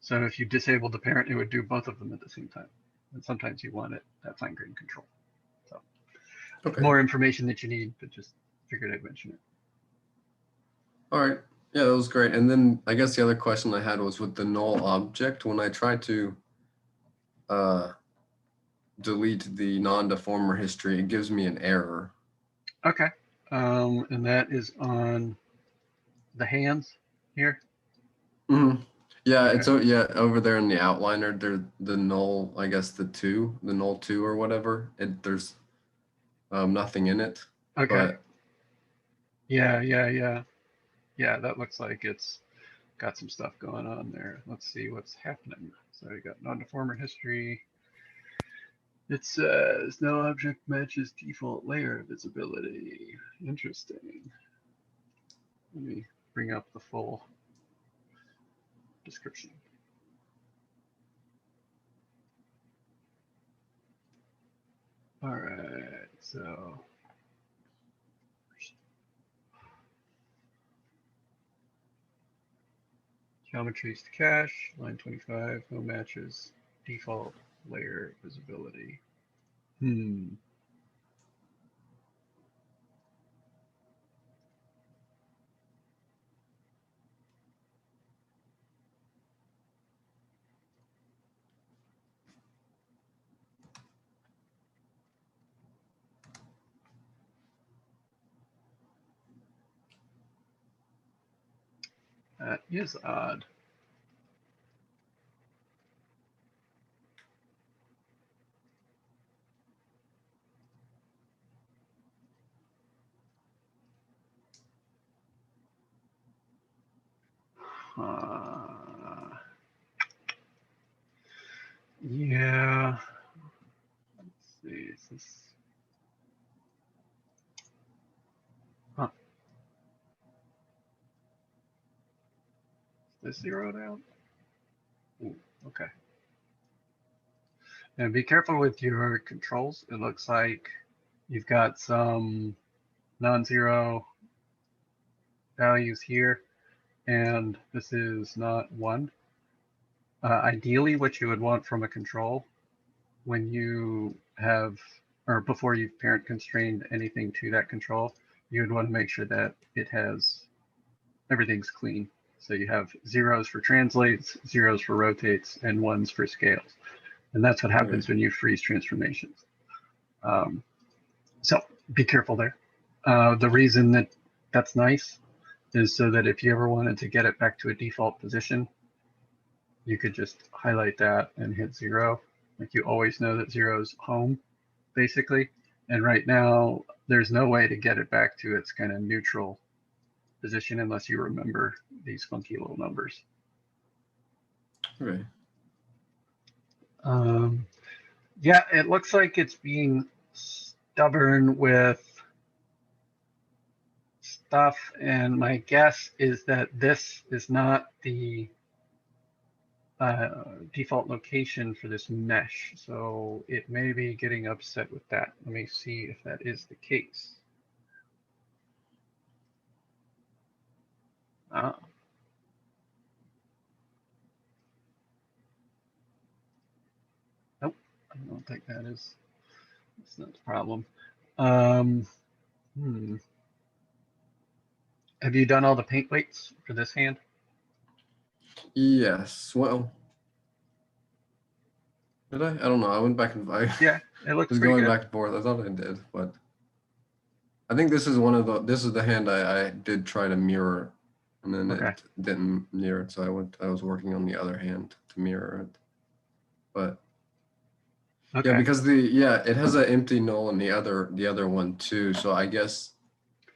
So if you disable the parent, it would do both of them at the same time. And sometimes you want it, that fine grained control. So Okay. more information that you need, but just figured I'd mention it. All right. Yeah, that was great. And then I guess the other question I had was with the null object. When I try to delete the non-deformer history, it gives me an error. Okay. And that is on the hands here. Mm-hmm. Yeah, Okay. it's over there in the outliner. There, the null, I guess the null 2 or whatever. There's nothing in it. Okay. But Yeah. Yeah, that looks like it's got some stuff going on there. Let's see what's happening. So you got non-deformer history. It says no object matches default layer visibility. Interesting. Let me bring up the full description. All right, so geometries to cache, line 25, no matches, default layer visibility. That is odd. Yeah. Let's see. Is this? Huh. Is this zeroed out? Ooh, okay. And be careful with your controls. It looks like you've got some non-zero values here, and this is not 1. Ideally, what you would want from a control when you have, or before you've parent constrained anything to that control, you would want to make sure that it has, everything's clean. So you have zeros for translates, zeros for rotates, and 1s for scales. And that's what happens when you freeze transformations. So be careful there. The reason that that's nice is so that if you ever wanted to get it back to a default position, you could just highlight that and hit 0. Like you always know that 0 is home, basically. And right now, there's no way to get it back to its kind of neutral position unless you remember these funky little numbers. okay. Yeah, it looks like it's being stubborn with stuff, and my guess is that this is not the default location for this mesh, so it may be getting upset with that. Let me see if that is the case. Nope, I don't think that is. That's not the problem. Have you done all the paint weights for this hand? Yes. Well, did I? I don't know. I went back and Yeah, it looks was pretty going good. back and forth. I thought I did, but I think this is one of the. This is the hand I did try to mirror, and then Okay. it didn't mirror it. So I was working on the other hand to mirror it, but Okay. yeah, because it has an empty null in the other one too. So I guess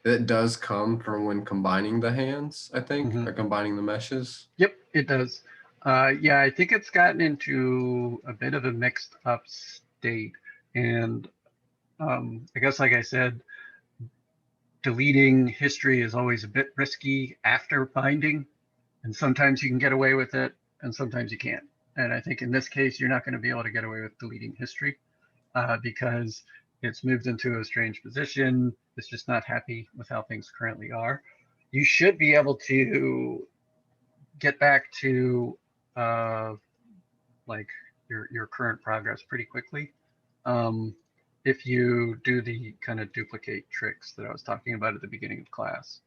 it does come from when combining the hands. I think or combining the meshes. Yep, it does. Yeah, I think it's gotten into a bit of a mixed up state. And I guess, like I said, deleting history is always a bit risky after binding. And sometimes you can get away with it, and sometimes you can't. And I think in this case, you're not going to be able to get away with deleting history because it's moved into a strange position. It's just not happy with how things currently are. You should be able to get back to like your current progress pretty quickly if you do the kind of duplicate tricks that I was talking about at the beginning of class,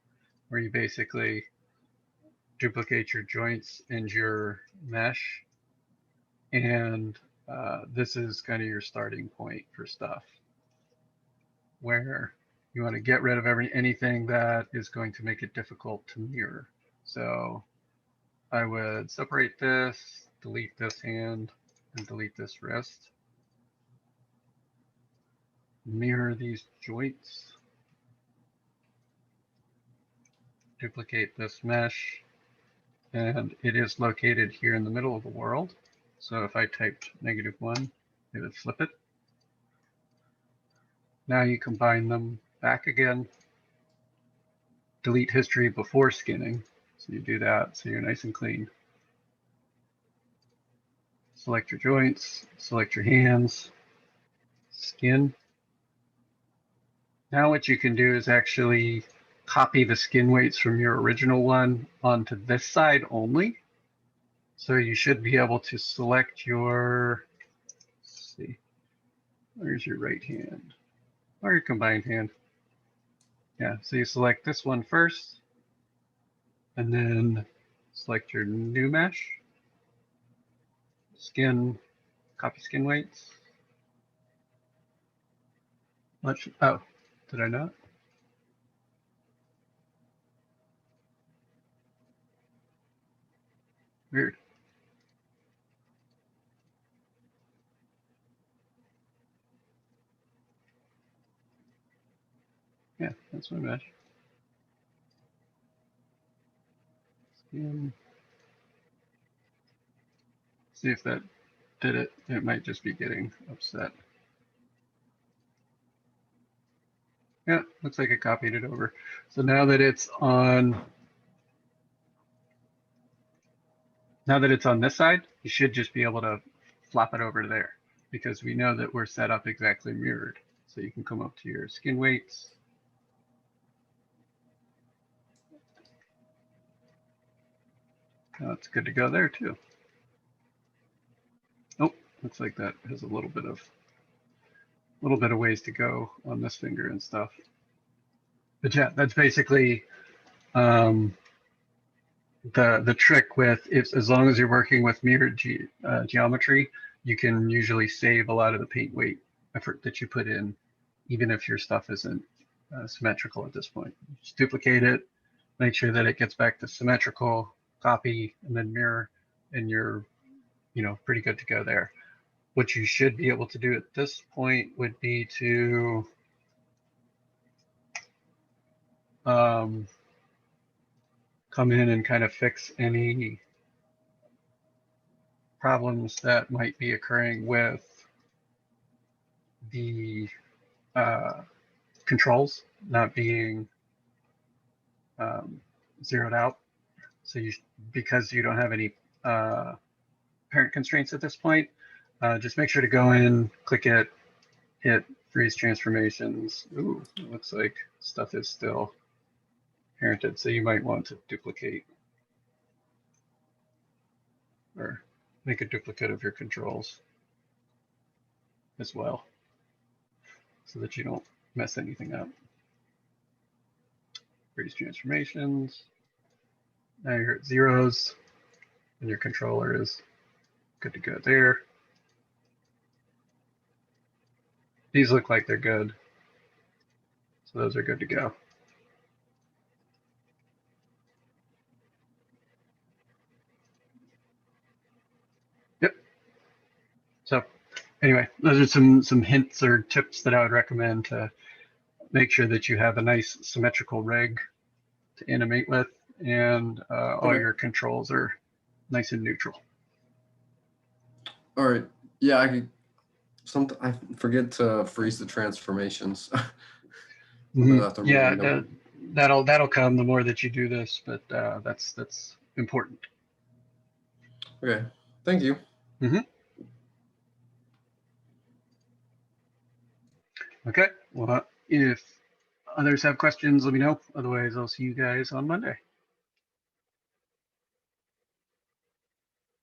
where you basically duplicate your joints and your mesh, and this is kind of your starting point for stuff where you want to get rid of anything that is going to make it difficult to mirror. So I would separate this, delete this hand, and delete this wrist. Mirror these joints. Duplicate this mesh, and it is located here in the middle of the world. So if I typed -1, it would flip it. Now you combine them back again. Delete history before skinning. So you do that so you're nice and clean. Select your joints, select your hands, skin. Now what you can do is actually copy the skin weights from your original one onto this side only. So you should be able to select your, let's see, where's your right hand? Or your combined hand. Yeah, so you select this one first, and then select your new mesh, skin, copy skin weights. Oh, did I not? Weird. Yeah, that's my mesh. Skin. See if that did it. It might just be getting upset. Yeah, looks like it copied it over. So now that it's on, this side, you should just be able to flop it over to there because we know that we're set up exactly mirrored. So you can come up to your skin weights. Now it's good to go there too. Oh, looks like that has a little bit of ways to go on this finger and stuff. But yeah, that's basically the trick with as long as you're working with mirrored geometry, you can usually save a lot of the paint weight effort that you put in, even if your stuff isn't symmetrical at this point. Just duplicate it, make sure that it gets back to symmetrical, copy, and then mirror, and you're, pretty good to go there. What you should be able to do at this point would be to come in and kind of fix any problems that might be occurring with the controls not being zeroed out. So because you don't have any parent constraints at this point, just make sure to go in, click it, hit freeze transformations. Ooh, it looks like stuff is still parented, so you might want to duplicate or make a duplicate of your controls as well so that you don't mess anything up. Freeze transformations. Now you're at zeros and your controller is good to go there. These look like they're good. So those are good to go. Yep. So anyway, those are some hints or tips that I would recommend to make sure that you have a nice symmetrical rig to animate with, and all your controls are nice and neutral. All right. Yeah, I forget to freeze the transformations. Yeah, that'll come the more that you do this, but that's important. Okay, thank you. Okay, well, if others have questions, let me know. Otherwise, I'll see you guys on Monday.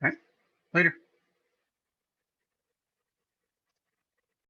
All right, later.